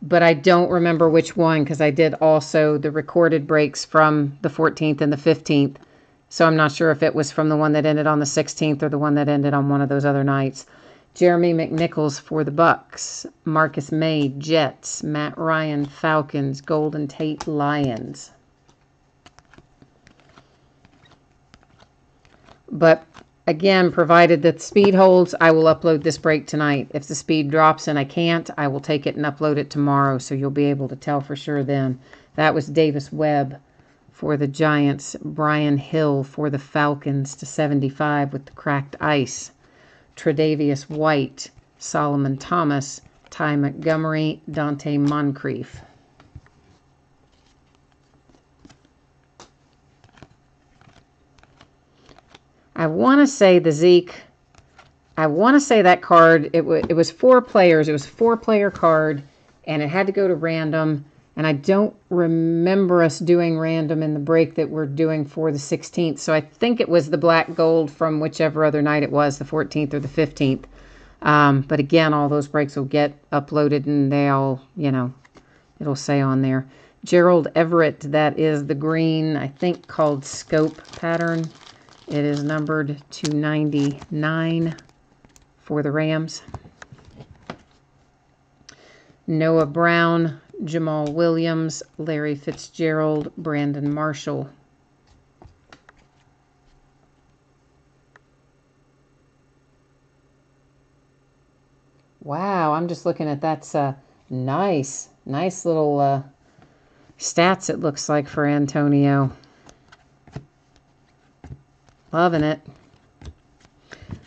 but I don't remember which one because I did also the recorded breaks from the 14th and the 15th. So I'm not sure if it was from the one that ended on the 16th or the one that ended on one of those other nights. Jeremy McNichols for the Bucks. Marcus May, Jets. Matt Ryan, Falcons. Golden Tate, Lions. But again, provided that the speed holds, I will upload this break tonight. If the speed drops and I can't, I will take it and upload it tomorrow, so you'll be able to tell for sure then. That was Davis Webb for the Giants. Brian Hill for the Falcons to 75 with the cracked ice. Tre'Davious White, Solomon Thomas, Ty Montgomery, Dante Moncrief. I want to say the Zeke, I want to say that card, it was 4 players. It was a 4-player card, and it had to go to random. And I don't remember us doing random in the break that we're doing for the 16th. So I think it was the black gold from whichever other night it was, the 14th or the 15th. But again, all those breaks will get uploaded and they all, it'll say on there. Gerald Everett, that is the green, I think called Scope pattern. It is numbered to 99 for the Rams. Noah Brown, Jamal Williams, Larry Fitzgerald, Brandon Marshall. Wow, I'm just looking at that's nice little stats it looks like for Antonio. Loving it.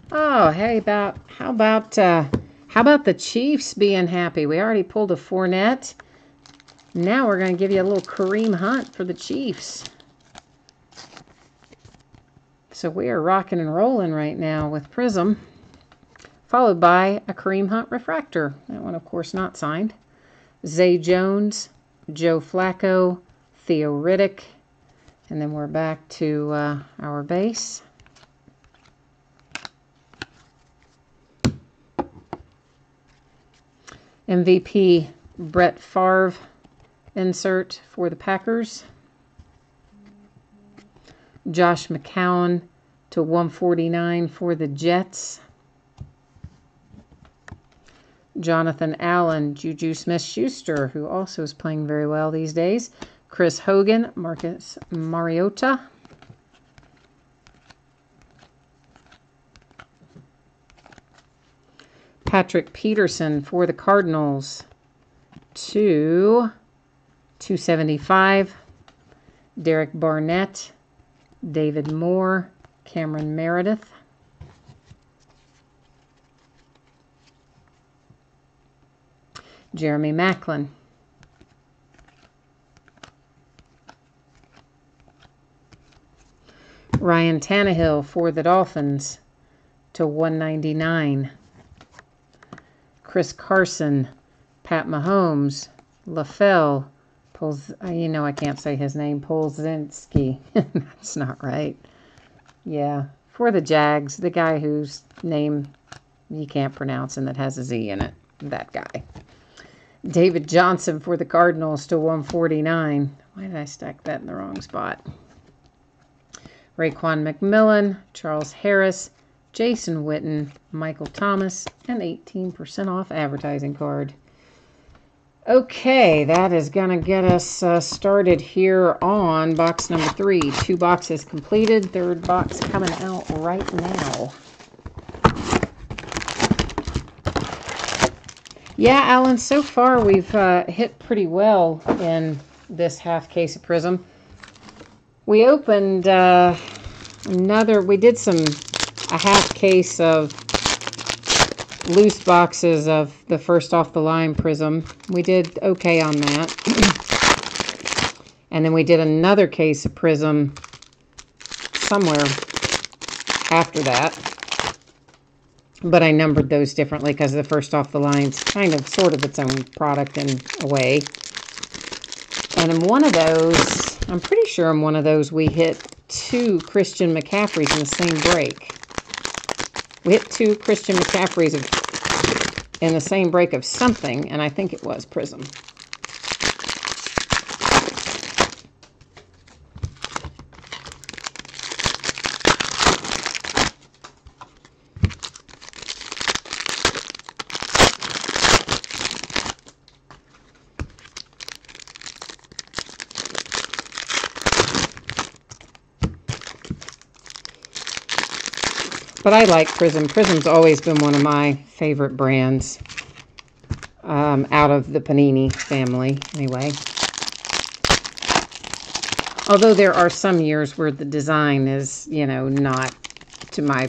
Oh, how about the Chiefs being happy? We already pulled a Fournette. Now we're going to give you a little Kareem Hunt for the Chiefs. So we are rocking and rolling right now with Prism, followed by a Kareem Hunt refractor. That one, of course, not signed. Zay Jones, Joe Flacco, Theo Riddick, and then we're back to our base. MVP Brett Favre insert for the Packers. Josh McCown to 149 for the Jets. Jonathan Allen, Juju Smith-Schuster, who also is playing very well these days. Chris Hogan, Marcus Mariota. Patrick Peterson for the Cardinals to 275. Derek Barnett, David Moore, Cameron Meredith. Jeremy Maclin. Ryan Tannehill for the Dolphins to 199. Chris Carson, Pat Mahomes, LaFell, I can't say his name, Polzinski. That's not right. Yeah, for the Jags, the guy whose name you can't pronounce and that has a Z in it. That guy. David Johnson for the Cardinals to 149. Why did I stack that in the wrong spot? Raekwon McMillan, Charles Harris, Jason Witten, Michael Thomas, and 18% off advertising card. Okay, that is going to get us started here on box number 3. 2 boxes completed. 3rd box coming out right now. Yeah, Alan, so far we've hit pretty well in this half case of Prism. We opened we did a half case of loose boxes of the first off the line Prism. We did okay on that. And then we did another case of Prism somewhere after that. But I numbered those differently because the first off the line's kind of sort of its own product in a way. And in one of those, I'm pretty sure in one of those we hit 2 Christian McCaffreys in the same break. We hit 2 Christian McCaffreys in the same break of something, and I think it was Prism. But I like Prism. Prism's always been one of my favorite brands out of the Panini family, anyway. Although there are some years where the design is, you know, not to my,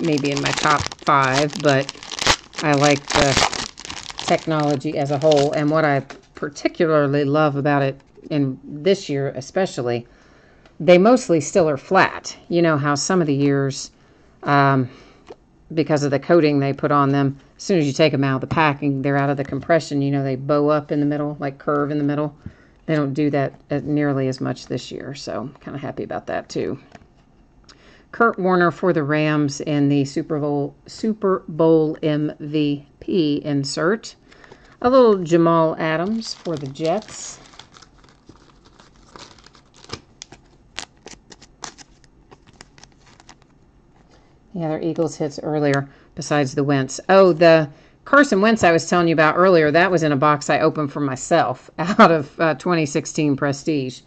maybe in my top 5, but I like the technology as a whole. And what I particularly love about it, in this year especially, they mostly still are flat. You know how some of the years, because of the coating they put on them, as soon as you take them out of the packing, they're out of the compression, you know, they bow up in the middle, like curve in the middle. They don't do that nearly as much this year, so kind of happy about that too. Kurt Warner for the Rams in the Super Bowl MVP insert. A little Jamal Adams for the Jets. The other Eagles hits earlier besides the Wentz. Oh, the Carson Wentz I was telling you about earlier, that was in a box I opened for myself out of 2016 Prestige.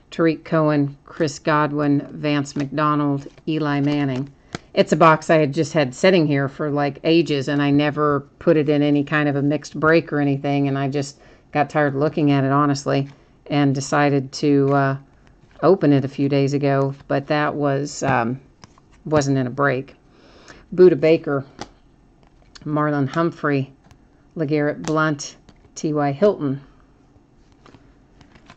Tariq Cohen, Chris Godwin, Vance McDonald, Eli Manning. It's a box I had just had sitting here for like ages, and I never put it in any kind of a mixed break or anything, and I just got tired of looking at it, honestly, and decided to open it a few days ago, but that was wasn't in a break. Buda Baker, Marlon Humphrey, LeGarrette Blount, T.Y. Hilton.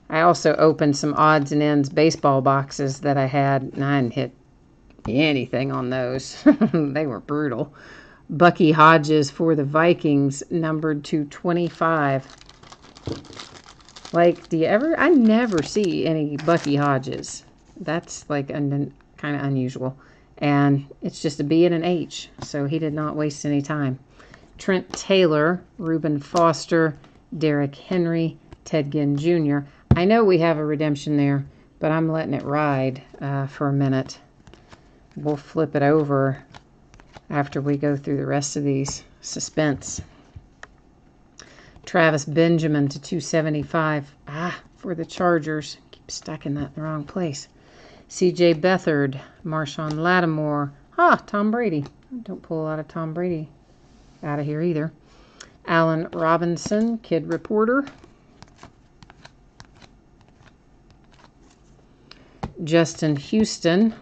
I also opened some odds and ends baseball boxes that I had, and I didn't hit anything on those. They were brutal. Bucky Hodges for the Vikings, numbered to 25. Like, do you ever? I never see any Bucky Hodges. That's like kind of unusual. And it's just a B and an H, so he did not waste any time. Trent Taylor, Reuben Foster, Derrick Henry, Ted Ginn Jr. I know we have a redemption there, but I'm letting it ride for a minute. We'll flip it over after we go through the rest of these. Suspense. Travis Benjamin to 275. For the Chargers. Keep stacking that in the wrong place. C.J. Beathard, Marshawn Lattimore. Tom Brady. Don't pull a lot of Tom Brady out of here either. Allen Robinson, Kid Reporter. Justin Houston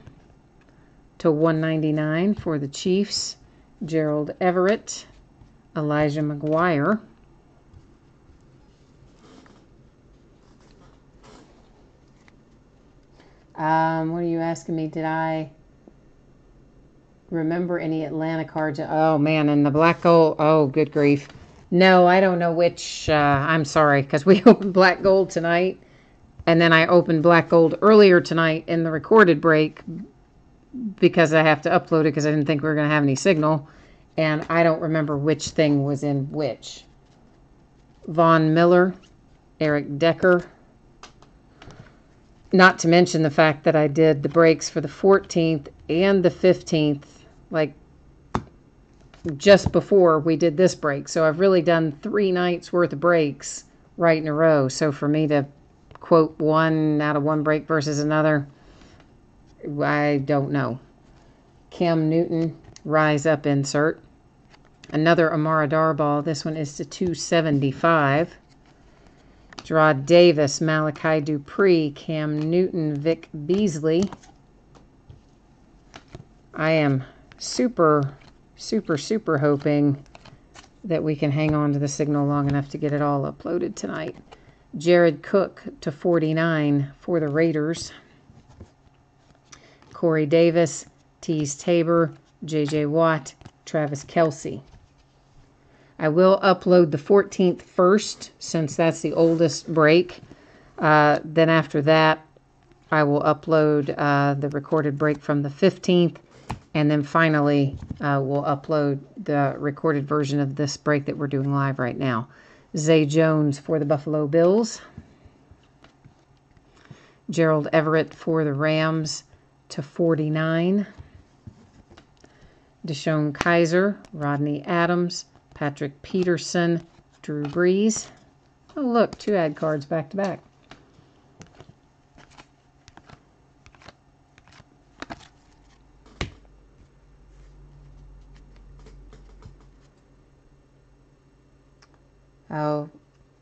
to 199 for the Chiefs. Gerald Everett, Elijah McGuire. What are you asking me? Did I remember any Atlanta cards? Oh, man, and the black gold. Oh, good grief. No, I don't know which. I'm sorry, because we opened black gold tonight, and then I opened black gold earlier tonight in the recorded break because I have to upload it because I didn't think we were going to have any signal, and I don't remember which thing was in which. Von Miller, Eric Decker. Not to mention the fact that I did the breaks for the 14th and the 15th, like just before we did this break. So I've really done 3 nights worth of breaks right in a row. So for me to quote one out of one break versus another, I don't know. Cam Newton, Rise Up insert. Another Amara Darball. This one is to 275. Gerard Davis, Malachi Dupree, Cam Newton, Vic Beasley. I am super hoping that we can hang on to the signal long enough to get it all uploaded tonight. Jared Cook to 49 for the Raiders. Corey Davis, Tease Tabor, J.J. Watt, Travis Kelce. I will upload the 14th first, since that's the oldest break. Then after that, I will upload the recorded break from the 15th. And then finally, we'll upload the recorded version of this break that we're doing live right now. Zay Jones for the Buffalo Bills. Gerald Everett for the Rams to 49. Deshaun Kaiser, Rodney Adams, Patrick Peterson, Drew Brees. Oh, look, 2 ad cards back to back.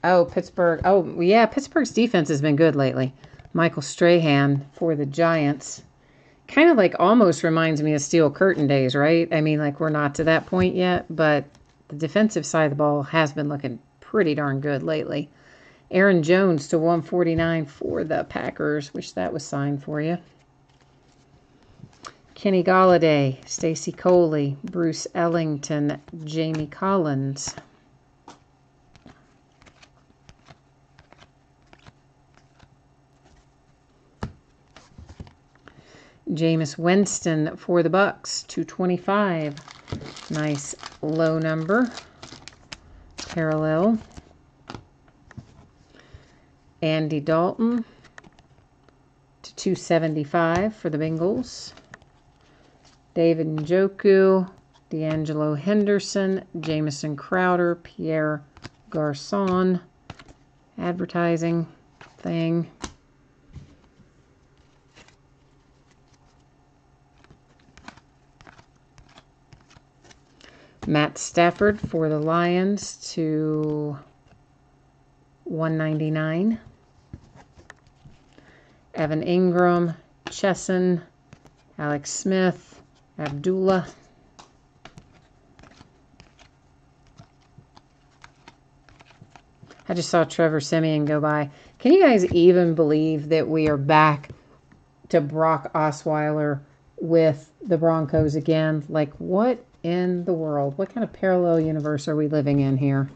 Oh, Pittsburgh. Oh, yeah, Pittsburgh's defense has been good lately. Michael Strahan for the Giants. Kind of like almost reminds me of Steel Curtain days, right? I mean, like we're not to that point yet, but the defensive side of the ball has been looking pretty darn good lately. Aaron Jones to 149 for the Packers. Wish that was signed for you. Kenny Golladay, Stacy Coley, Bruce Ellington, Jamie Collins. Jameis Winston for the Bucks, 225. Nice low number. Parallel. Andy Dalton to 275 for the Bengals. David Njoku, D'Angelo Henderson, Jamison Crowder, Pierre Garçon. Advertising thing. Matt Stafford for the Lions to 199. Evan Ingram, Chesson, Alex Smith, Abdullah. I just saw Trevor Siemian go by. Can you guys even believe that we are back to Brock Osweiler with the Broncos again? Like, what in the world? What kind of parallel universe are we living in here?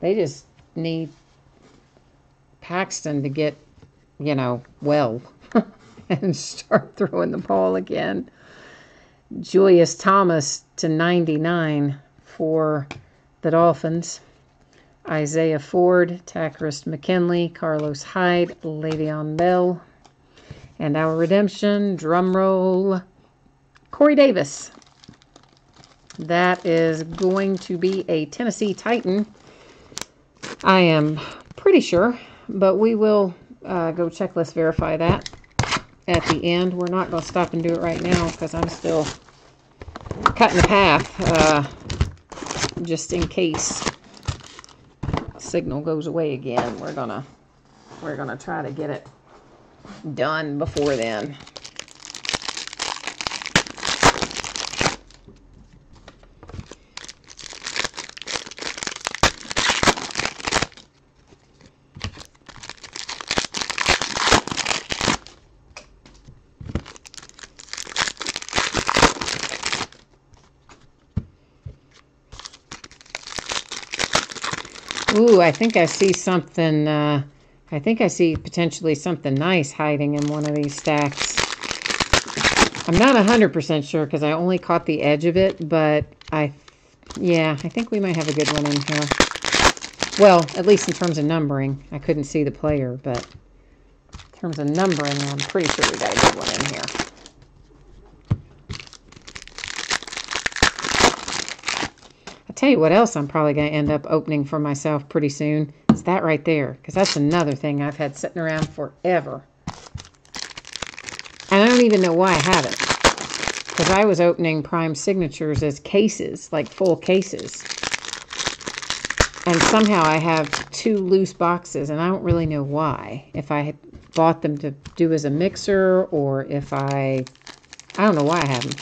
They just need Paxton to get, well, and start throwing the ball again. Julius Thomas to 99 for the Dolphins. Isaiah Ford, Takarist McKinley, Carlos Hyde, Le'Veon Bell. And our redemption, drum roll, Corey Davis. That is going to be a Tennessee Titan. I am pretty sure, but we will go checklist verify that at the end. We're not going to stop and do it right now because I'm still cutting the path just in case signal goes away again. We're gonna try to get it done before then. Ooh, I think I see something, I think I see potentially something nice hiding in one of these stacks. I'm not 100% sure because I only caught the edge of it, but I think we might have a good one in here. Well, at least in terms of numbering. I couldn't see the player, but in terms of numbering, I'm pretty sure we got a good one in here. Tell you what else I'm probably going to end up opening for myself pretty soon. It's that right there. Because that's another thing I've had sitting around forever. And I don't even know why I haven't. Because I was opening Prime Signatures as cases. Like full cases. And somehow I have 2 loose boxes. And I don't really know why. If I had bought them to do as a mixer. Or if I don't know why I have them.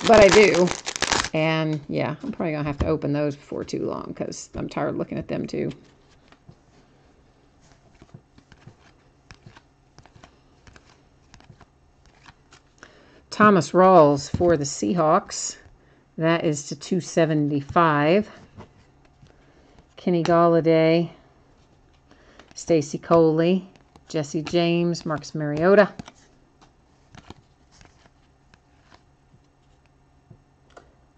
But I do. And yeah, I'm probably going to have to open those before too long because I'm tired of looking at them too. Thomas Rawls for the Seahawks. That is to 275. Kenny Golladay, Stacy Coley, Jesse James, Marcus Mariota.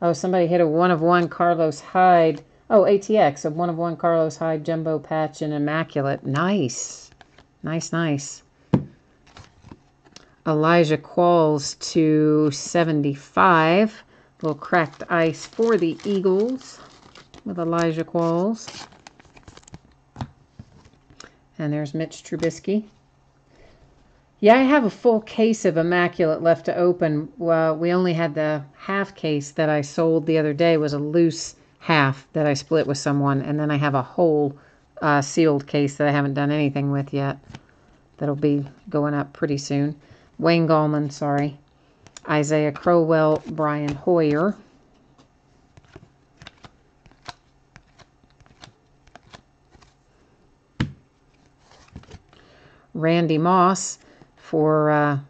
Oh, somebody hit a 1/1 Carlos Hyde. Oh, ATX, a 1/1 Carlos Hyde jumbo patch and immaculate. Nice. Nice, nice. Elijah Qualls to 75. A little cracked ice for the Eagles with Elijah Qualls. And there's Mitch Trubisky. Yeah, I have a full case of immaculate left to open. Well, we only had the half case that I sold the other day was a loose half that I split with someone. And then I have a whole sealed case that I haven't done anything with yet. That'll be going up pretty soon. Wayne Gallman, sorry. Isaiah Crowell, Brian Hoyer. Randy Moss for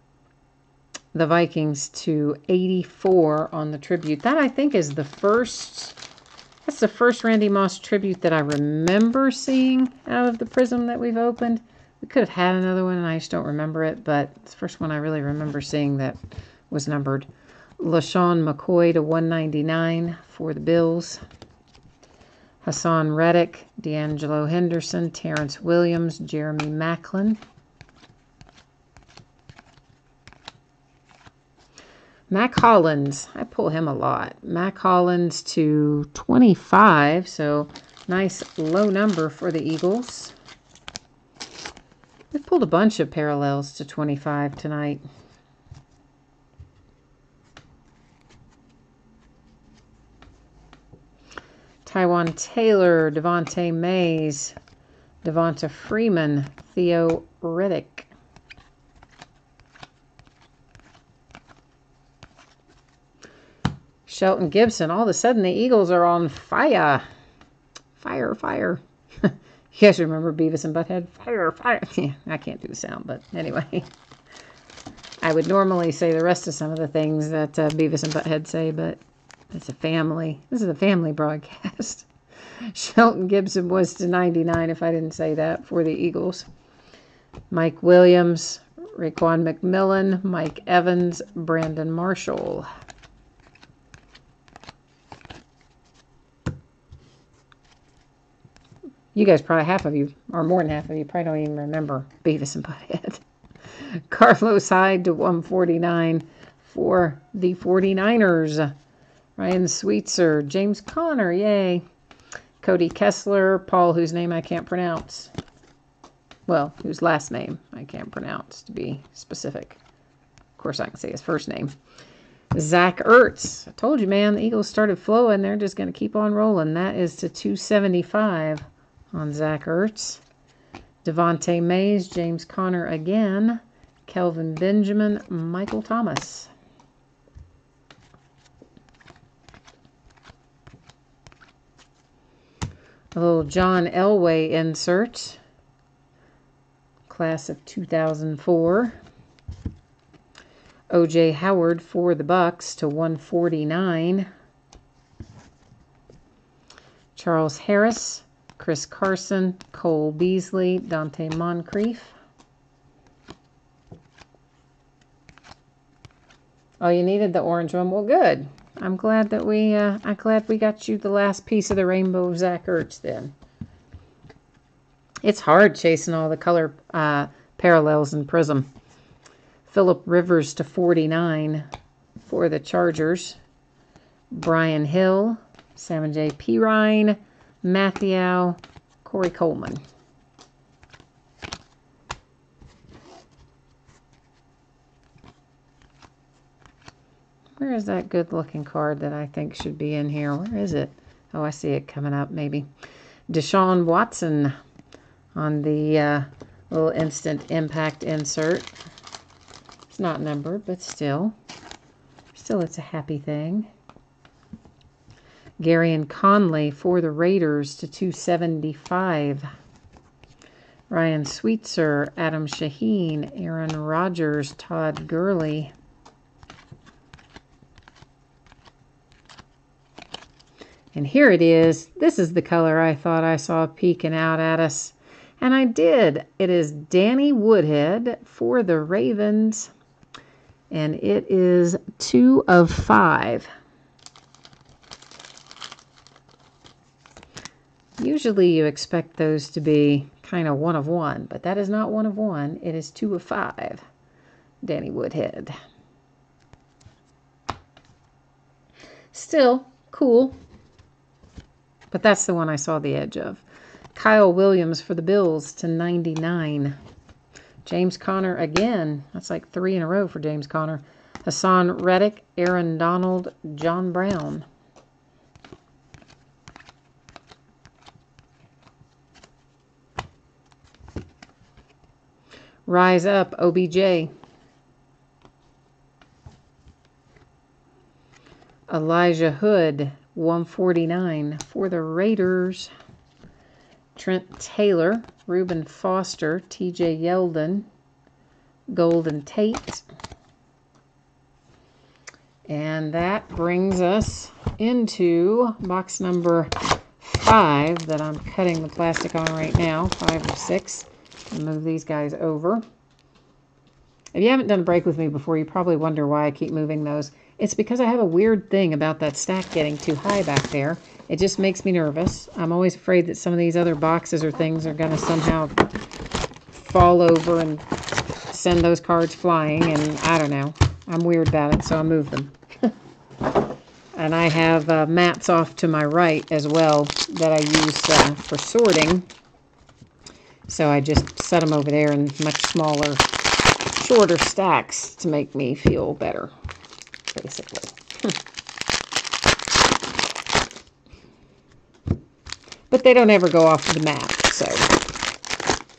the Vikings to 84 on the tribute. That, I think, is the first... That's the first Randy Moss tribute that I remember seeing out of the Prism that we've opened. We could have had another one, and I just don't remember it, but it's the first one I really remember seeing that was numbered. LaShawn McCoy to 199 for the Bills. Hassan Reddick, D'Angelo Henderson, Terrence Williams, Jeremy Maclin. Mac Hollins, I pull him a lot. Mac Hollins to 25, so nice low number for the Eagles. We've pulled a bunch of parallels to 25 tonight. Tywan Taylor, Devontae Mays, Devonta Freeman, Theo Riddick. Shelton Gibson. All of a sudden, the Eagles are on fire. Fire, fire. You guys remember Beavis and Butthead? Fire, fire. Yeah, I can't do the sound, but anyway. I would normally say the rest of some of the things that Beavis and Butthead say, but it's a family. This is a family broadcast. Shelton Gibson was to 99, if I didn't say that, for the Eagles. Mike Williams, Raekwon McMillan, Mike Evans, Brandon Marshall. You guys, probably half of you, or more than half of you, probably don't even remember Beavis and Butthead. Carlos Hyde to 149 for the 49ers. Ryan Sweetser, James Conner, yay. Cody Kessler, Paul, whose name I can't pronounce. Well, whose last name I can't pronounce, to be specific. Of course, I can say his first name. Zach Ertz. I told you, man, the Eagles started flowing. They're just going to keep on rolling. That is to 275 on Zach Ertz. Devontae Mays, James Conner again. Kelvin Benjamin, Michael Thomas. A little John Elway insert. Class of 2004. O.J. Howard for the Bucks to 149. Charles Harris, Chris Carson, Cole Beasley, Dante Moncrief. Oh, you needed the orange one? Well, good. I'm glad that we got you the last piece of the rainbow of Zach Ertz then. It's hard chasing all the color parallels in Prism. Phillip Rivers to 49 for the Chargers. Brian Hill, Salmon J. Pirine, Matthew, Corey Coleman. Where is that good-looking card that I think should be in here? Where is it? Oh, I see it coming up, maybe. Deshaun Watson on the little instant impact insert. It's not numbered, but still. Still, it's a happy thing. Garyon Conley for the Raiders to 275. Ryan Sweetser, Adam Shaheen, Aaron Rodgers, Todd Gurley. And here it is. This is the color I thought I saw peeking out at us. And I did. It is Danny Woodhead for the Ravens. And it is 2 of 5. Usually you expect those to be kind of 1 of 1, but that is not 1 of 1. It is 2 of 5. Danny Woodhead. Still cool. But that's the one I saw the edge of. Kyle Williams for the Bills to 99. James Conner again. That's like 3 in a row for James Conner. Hassan Reddick, Aaron Donald, John Brown. Rise up, OBJ. Elijah Hood, 149 for the Raiders. Trent Taylor, Reuben Foster, TJ Yeldon, Golden Tate. And that brings us into box number 5 that I'm cutting the plastic on right now, 5 or 6. I'll move these guys over. If you haven't done a break with me before, you probably wonder why I keep moving those. It's because I have a weird thing about that stack getting too high back there. It just makes me nervous. I'm always afraid that some of these other boxes or things are going to somehow fall over and send those cards flying, and I don't know. I'm weird about it, so I move them. And I have mats off to my right as well that I use for sorting. So I just set them over there in much smaller, shorter stacks to make me feel better, basically. But they don't ever go off the mat, so.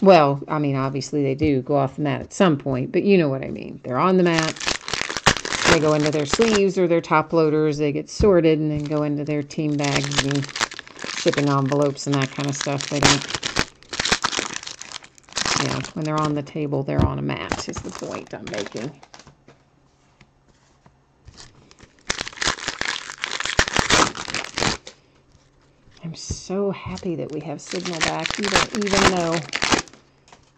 Well, I mean, obviously they do go off the mat at some point, but you know what I mean. They're on the mat, they go into their sleeves or their top loaders, they get sorted, and then go into their team bags and shipping envelopes and that kind of stuff. They don't, you know, when they're on the table, they're on a mat, is the point I'm making. I'm so happy that we have Signal back. You don't even know.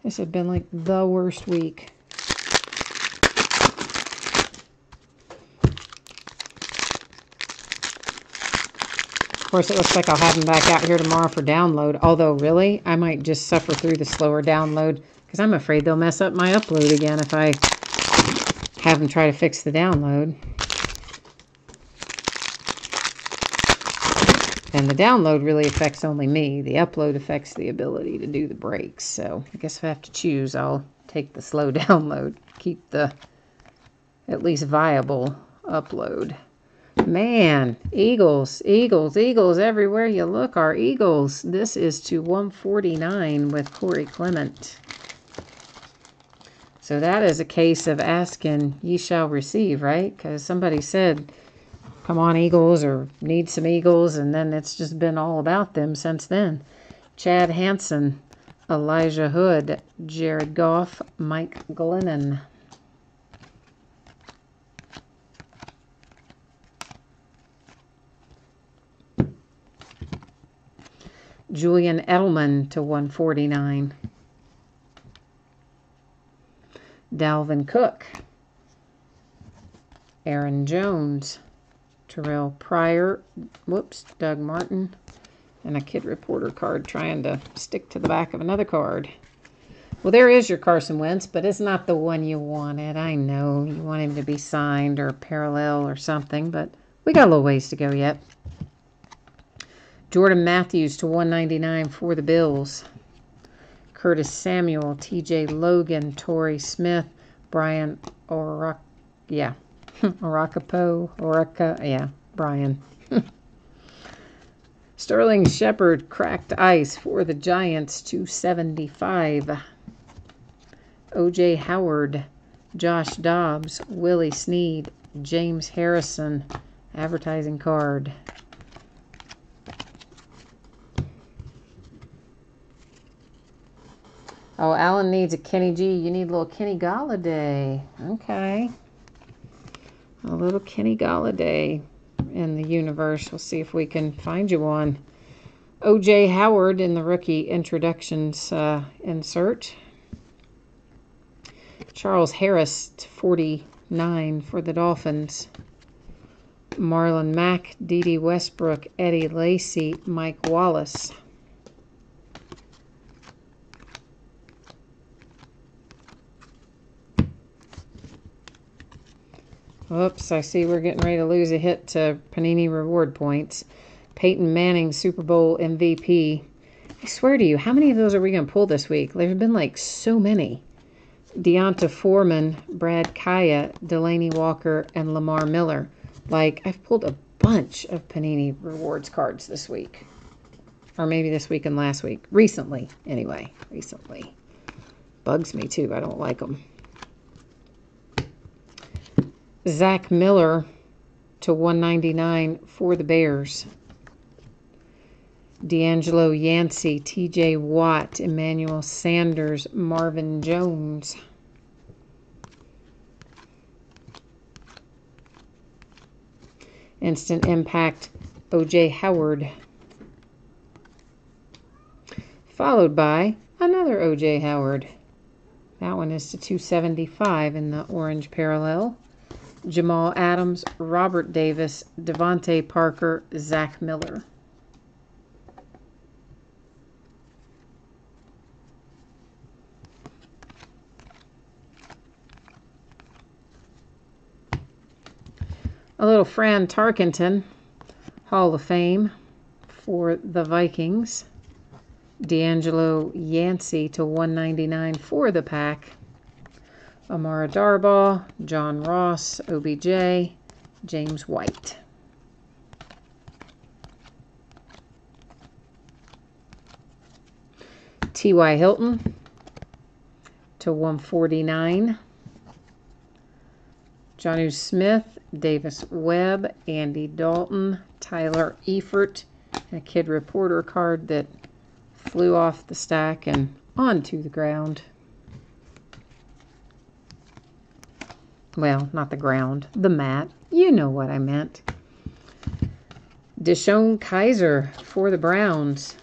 This has been like the worst week. Of course, it looks like I'll have them back out here tomorrow for download. Although, really, I might just suffer through the slower download because I'm afraid they'll mess up my upload again if I have them try to fix the download. And the download really affects only me. The upload affects the ability to do the breaks. So I guess if I have to choose, I'll take the slow download. Keep the at least viable upload. Man, Eagles, Eagles, Eagles. Everywhere you look are Eagles. This is to 149 with Corey Clement. So that is a case of asking, ye shall receive, right? Because somebody said, come on, Eagles, or need some Eagles, and then it's just been all about them since then. Chad Hansen, Elijah Hood, Jared Goff, Mike Glennon. Julian Edelman to 149. Dalvin Cook. Aaron Jones. Terrell Pryor. Whoops, Doug Martin. And a Kid Reporter card trying to stick to the back of another card. Well, there is your Carson Wentz, but it's not the one you wanted. I know you want him to be signed or parallel or something, but we got a little ways to go yet. Jordan Matthews to 199 for the Bills. Curtis Samuel, TJ Logan, Torrey Smith, Brian Orica, Brian. Sterling Shepard, cracked ice for the Giants, 275. O.J. Howard, Josh Dobbs, Willie Snead, James Harrison, advertising card. Oh, Alan needs a Kenny G. You need a little Kenny Galladay. Okay. A little Kenny Galladay in the universe. We'll see if we can find you one. O.J. Howard in the rookie introductions insert. Charles Harris to 49 for the Dolphins. Marlon Mack, Dede Westbrook, Eddie Lacy, Mike Wallace. Oops, I see we're getting ready to lose a hit to Panini Reward Points. Peyton Manning, Super Bowl MVP. I swear to you, how many of those are we going to pull this week? There have been like so many. Deonta Foreman, Brad Kaya, Delaney Walker, and Lamar Miller. Like, I've pulled a bunch of Panini Rewards cards this week. Or maybe this week and last week. Recently, anyway. Recently. Bugs me, too. I don't like them. Zach Miller to 199 for the Bears. D'Angelo Yancey, TJ Watt, Emmanuel Sanders, Marvin Jones. Instant Impact, O.J. Howard. Followed by another O.J. Howard. That one is to 275 in the orange parallel. Jamal Adams, Robert Davis, Devontae Parker, Zach Miller. A little Fran Tarkenton, Hall of Fame for the Vikings. D'Angelo Yancey to 199 for the Pack. Amara Darbaugh, John Ross, OBJ, James White. T.Y. Hilton to 149. Jonnu Smith, Davis Webb, Andy Dalton, Tyler Eifert, a Kid Reporter card that flew off the stack and onto the ground. Well, not the ground, the mat. You know what I meant. Deshaun Kaiser for the Browns.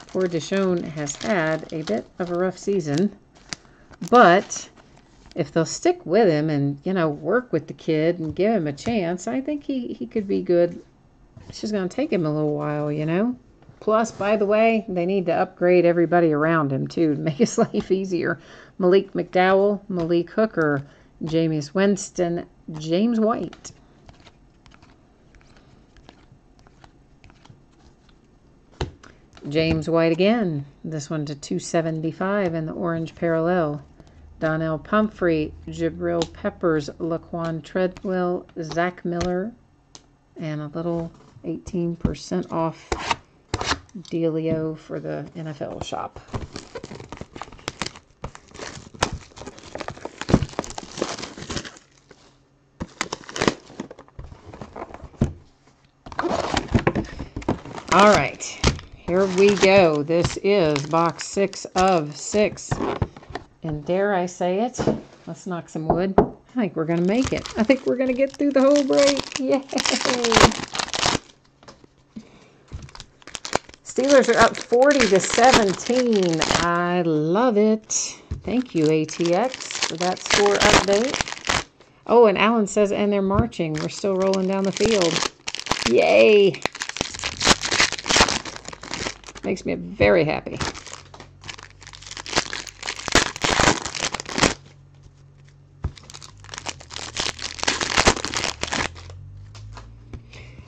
Poor Deshaun has had a bit of a rough season, but if they'll stick with him and, you know, work with the kid and give him a chance, I think he could be good. It's just going to take him a little while, you know. Plus, by the way, they need to upgrade everybody around him, too, to make his life easier. Malik McDowell, Malik Hooker, Jameis Winston, James White. James White again. This one to 275 in the orange parallel. Donnell Pumphrey, Jabril Peppers, Laquan Treadwell, Zach Miller, and a little 18% off dealio for the NFL shop. All right, here we go. This is box 6 of 6. And dare I say it, let's knock some wood. I think we're going to make it. I think we're going to get through the whole break. Yay! Steelers are up 40-17. I love it. Thank you, ATX, for that score update. Oh, and Alan says, and they're marching. We're still rolling down the field. Yay! Makes me very happy.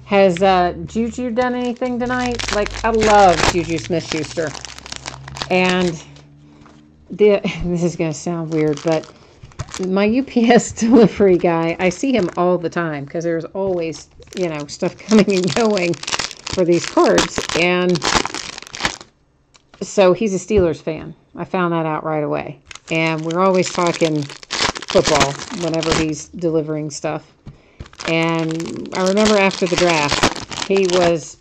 Has Juju done anything tonight? Like, I love Juju Smith-Schuster. And this is going to sound weird, but my UPS delivery guy, I see him all the time because there's always, you know, stuff coming and going for these cards. And so he's a Steelers fan. I found that out right away. And we're always talking football whenever he's delivering stuff. And I remember after the draft, he was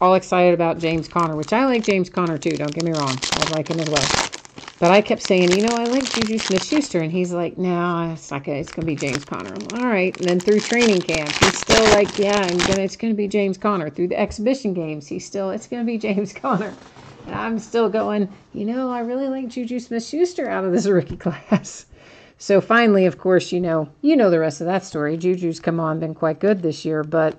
all excited about James Conner, which I like James Conner too, don't get me wrong. I like him as well. But I kept saying, you know, I like Juju Smith-Schuster. And he's like, no, it's not good. It's going to be James Conner. I'm like, all right. And then through training camp, he's still like, yeah, it's going to be James Conner. Through the exhibition games, it's going to be James Conner. And I'm still going, you know, I really like Juju Smith-Schuster out of this rookie class. So finally, of course, you know the rest of that story. Juju's come on, been quite good this year. But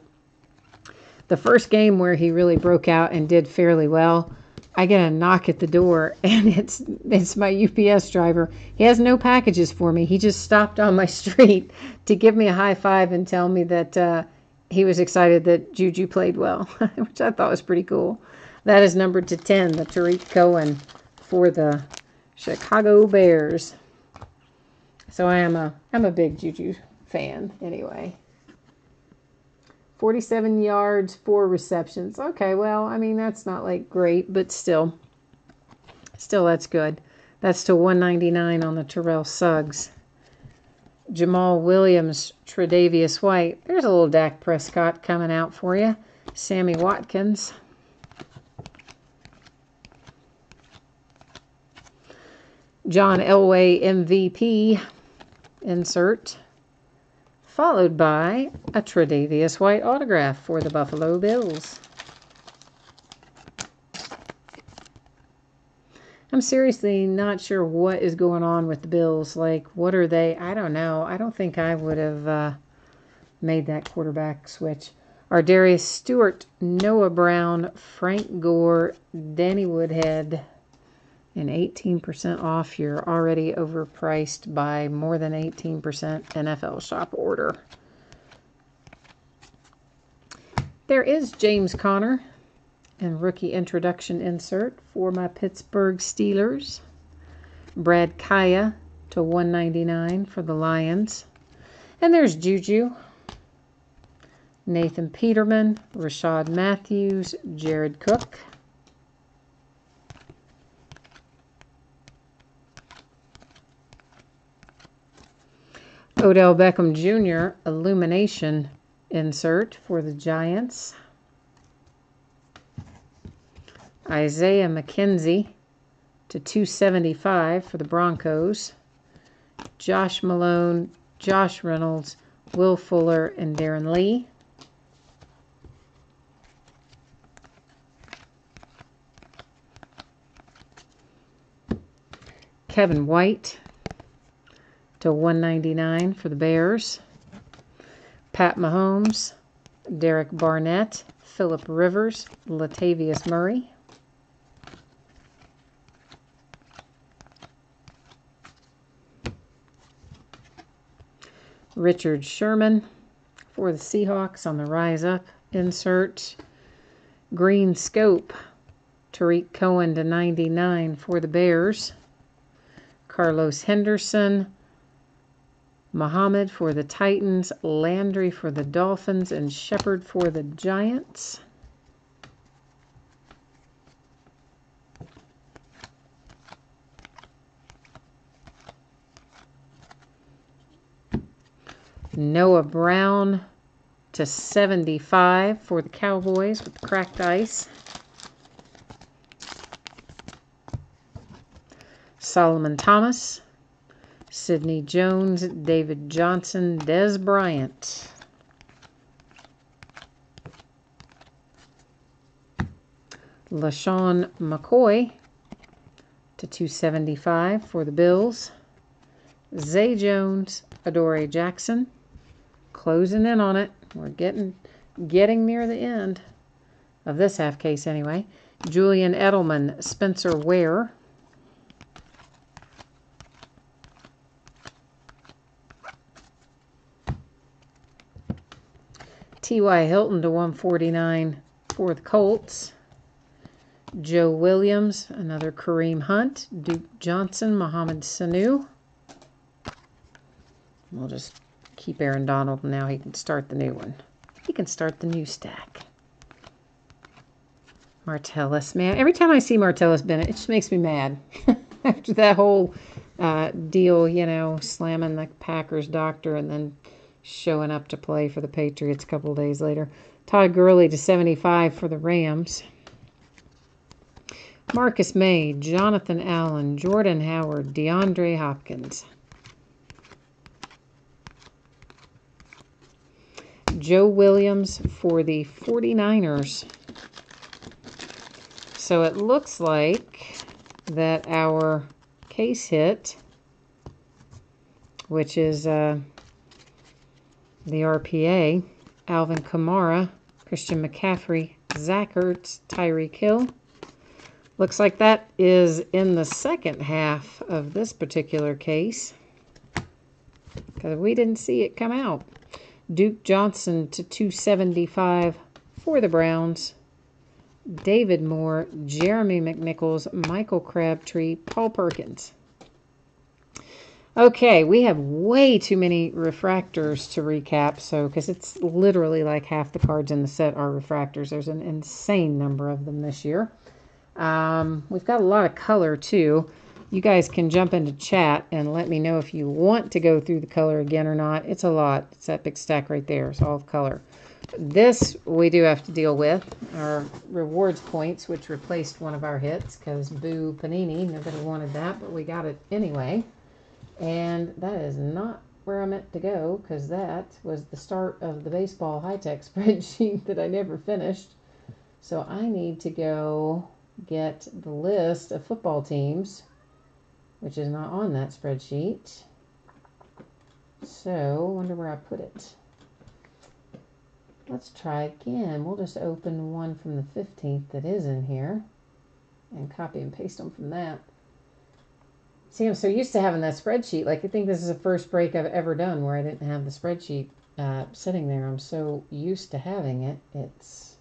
the first game where he really broke out and did fairly well, I get a knock at the door, and it's my UPS driver. He has no packages for me. He just stopped on my street to give me a high five and tell me that he was excited that Juju played well, which I thought was pretty cool. That is numbered to 10, the Tariq Cohen for the Chicago Bears. So I'm a big Juju fan anyway. 47 yards, 4 receptions. Okay, well, I mean, that's not like great, but still that's good. That's to 199 on the Terrell Suggs. Jamal Williams, Tre'Davious White. There's a little Dak Prescott coming out for you. Sammy Watkins. John Elway, MVP. Insert. Followed by a Tre'Davious White autograph for the Buffalo Bills. I'm seriously not sure what is going on with the Bills. Like, what are they? I don't know. I don't think I would have made that quarterback switch. Ardarius Stewart, Noah Brown, Frank Gore, Danny Woodhead. And 18% off. You're already overpriced by more than 18% NFL shop order. There is James Conner and rookie introduction insert for my Pittsburgh Steelers. Brad Kaya to 199 for the Lions. And there's Juju. Nathan Peterman, Rashad Matthews, Jared Cook. Odell Beckham Jr. Illumination insert for the Giants. Isaiah McKenzie to 275 for the Broncos. Josh Malone, Josh Reynolds, Will Fuller, and Darren Lee. Kevin White to 199 for the Bears. Pat Mahomes, Derek Barnett, Phillip Rivers, Latavius Murray. Richard Sherman for the Seahawks on the Rise Up insert. Green Scope, Tariq Cohen to 99 for the Bears. Carlos Henderson, Muhammad for the Titans, Landry for the Dolphins, and Shepard for the Giants. Noah Brown to 75 for the Cowboys with cracked ice. Solomon Thomas, Sidney Jones, David Johnson, Des Bryant. LaShawn McCoy to 275 for the Bills. Zay Jones, Adoree Jackson. Closing in on it. We're getting near the end of this half case anyway. Julian Edelman, Spencer Ware. T.Y. Hilton to 149 for the Colts. Joe Williams, another Kareem Hunt. Duke Johnson, Mohamed Sanu. We'll just keep Aaron Donald now. He can start the new one. He can start the new stack. Martellus, man. Every time I see Martellus Bennett, it just makes me mad. After that whole deal, you know, slamming the Packers doctor and then showing up to play for the Patriots a couple of days later. Todd Gurley to 75 for the Rams. Marcus May, Jonathan Allen, Jordan Howard, DeAndre Hopkins. Joe Williams for the 49ers. So it looks like that our case hit, which is the RPA, Alvin Kamara, Christian McCaffrey, Zach Ertz, Tyreek Hill. Looks like that is in the second half of this particular case, because we didn't see it come out. Duke Johnson to 275 for the Browns. David Moore, Jeremy McNichols, Michael Crabtree, Paul Perkins. Okay, we have way too many refractors to recap, so because it's literally like half the cards in the set are refractors. There's an insane number of them this year. We've got a lot of color too. You guys can jump into chat and let me know if you want to go through the color again or not. It's a lot. It's that big stack right there. It's all of color. This we do have to deal with. Our rewards points, which replaced one of our hits because boo Panini. Nobody wanted that, but we got it anyway. And that is not where I meant to go, because that was the start of the baseball high-tech spreadsheet that I never finished. So I need to go get the list of football teams, which is not on that spreadsheet. So I wonder where I put it. Let's try again. We'll just open one from the 15th that is in here and copy and paste them from that. See, I'm so used to having that spreadsheet. Like, I think this is the first break I've ever done where I didn't have the spreadsheet sitting there. I'm so used to having it. It's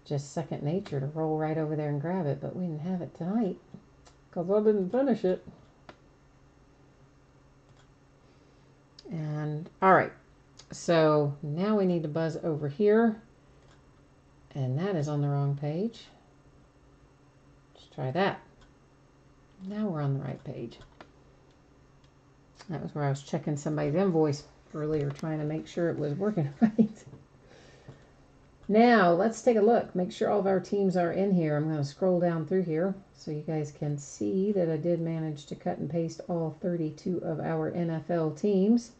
just second nature to roll right over there and grab it. But we didn't have it tonight because I didn't finish it. And, all right. So, now we need to buzz over here. And that is on the wrong page. Let's try that. Now we're on the right page. That was where I was checking somebody's invoice earlier, trying to make sure it was working right. Now, let's take a look. Make sure all of our teams are in here. I'm going to scroll down through here so you guys can see that I did manage to cut and paste all 32 of our NFL teams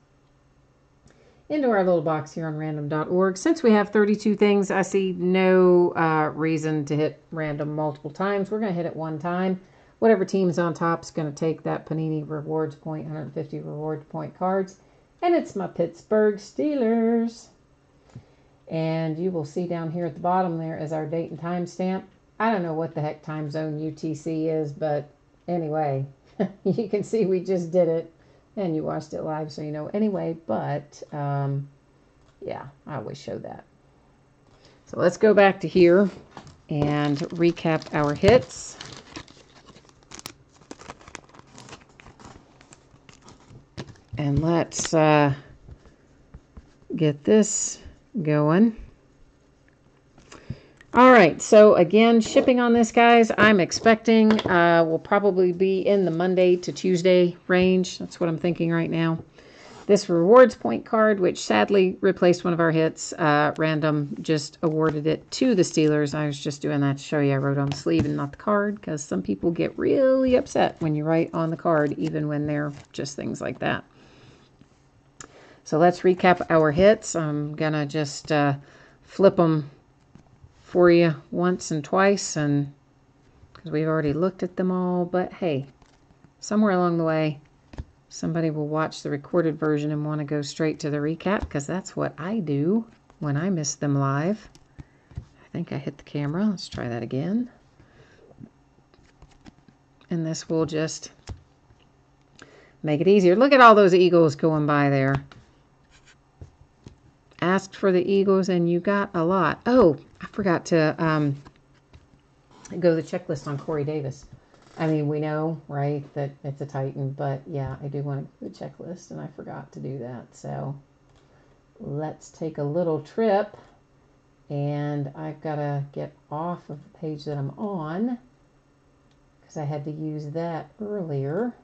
into our little box here on random.org. Since we have 32 things, I see no reason to hit random multiple times. We're going to hit it one time. Whatever team's on top is going to take that Panini rewards point, 150 rewards point cards. And it's my Pittsburgh Steelers. And you will see down here at the bottom there is our date and time stamp. I don't know what the heck time zone UTC is, but anyway, you can see we just did it. And you watched it live, so you know anyway. But, yeah, I always show that. So let's go back to here and recap our hits. And let's get this going. All right, so again, shipping on this, guys, I'm expecting will probably be in the Monday to Tuesday range. That's what I'm thinking right now. This rewards point card, which sadly replaced one of our hits, random just awarded it to the Steelers. I was just doing that to show you I wrote on the sleeve and not the card, because some people get really upset when you write on the card, even when they're just things like that. So let's recap our hits. I'm going to just flip them for you once and twice, and because we've already looked at them all. But hey, somewhere along the way, somebody will watch the recorded version and want to go straight to the recap, because that's what I do when I miss them live. I think I hit the camera. Let's try that again. And this will just make it easier. Look at all those Eagles going by there. Asked for the Eagles, and you got a lot. Oh, I forgot to go the checklist on Corey Davis. I mean, we know, right, that it's a Titan, but yeah, I do want to do the checklist, and I forgot to do that. So let's take a little trip, and I've got to get off of the page that I'm on because I had to use that earlier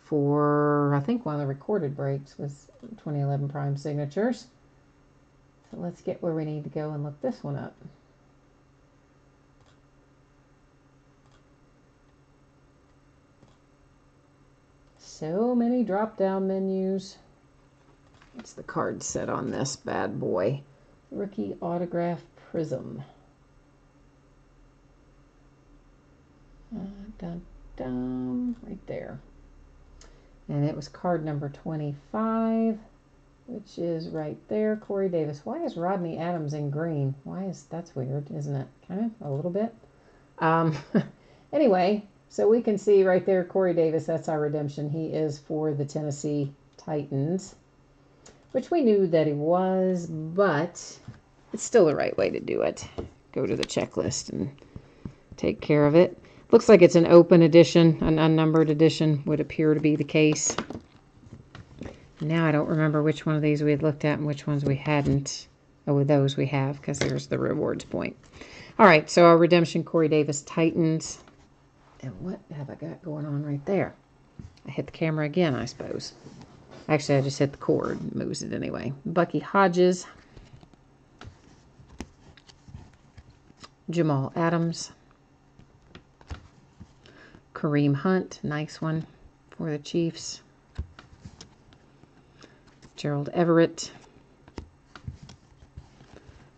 for, I think, one of the recorded breaks was 2011 Prime Signatures. So let's get where we need to go and look this one up. So many drop-down menus. What's the card set on this bad boy? Rookie Autograph Prism. Dun, dun, right there. And it was card number 25, which is right there. Corey Davis. Why is Rodney Adams in green? That's weird, isn't it? Kind of, a little bit. Anyway, so we can see right there, Corey Davis, that's our redemption. He is for the Tennessee Titans, which we knew that he was, but it's still the right way to do it. Go to the checklist and take care of it. Looks like it's an open edition, an unnumbered edition would appear to be the case. Now I don't remember which one of these we had looked at and which ones we hadn't. Oh, those we have, because there's the rewards point. All right, so our redemption, Corey Davis, Titans. And what have I got going on right there? I hit the camera again, I suppose. Actually, I just hit the cord. It moves it anyway. Bucky Hodges. Jamal Adams. Kareem Hunt, nice one for the Chiefs. Gerald Everett.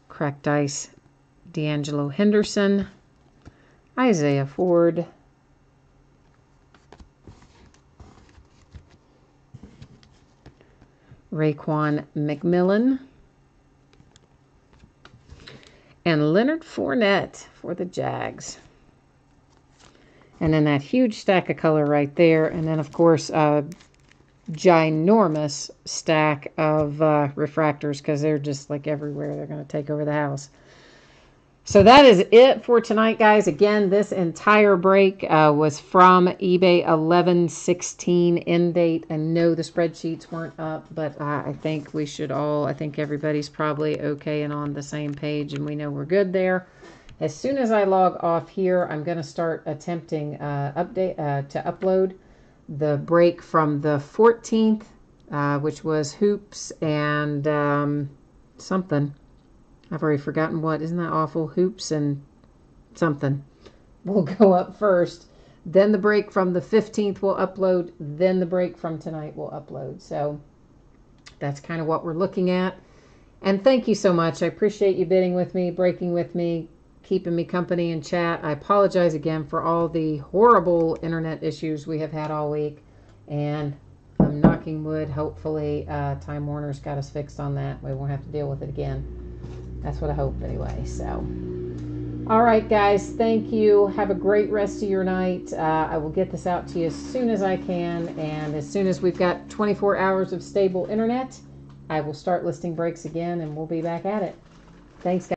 Cracked Ice, D'Angelo Henderson. Isaiah Ford. Raekwon McMillan. And Leonard Fournette for the Jags. And then that huge stack of color right there. And then, of course, a ginormous stack of refractors because they're just like everywhere. They're going to take over the house. So that is it for tonight, guys. Again, this entire break was from eBay 11/16 end date. I know the spreadsheets weren't up, but I think we should all, I think everybody's probably okay and on the same page, and we know we're good there. As soon as I log off here, I'm going to start attempting to upload the break from the 14th, which was hoops and something. I've already forgotten what. Isn't that awful? Hoops and something will go up first. Then the break from the 15th will upload. Then the break from tonight will upload. So that's kind of what we're looking at. And thank you so much. I appreciate you bidding with me, breaking with me, keeping me company in chat. I apologize again for all the horrible internet issues we have had all week. And I'm knocking wood. Hopefully Time Warner's got us fixed on that. We won't have to deal with it again. That's what I hope anyway. So, all right, guys. Thank you. Have a great rest of your night. I will get this out to you as soon as I can. And as soon as we've got 24 hours of stable internet, I will start listing breaks again and we'll be back at it. Thanks, guys.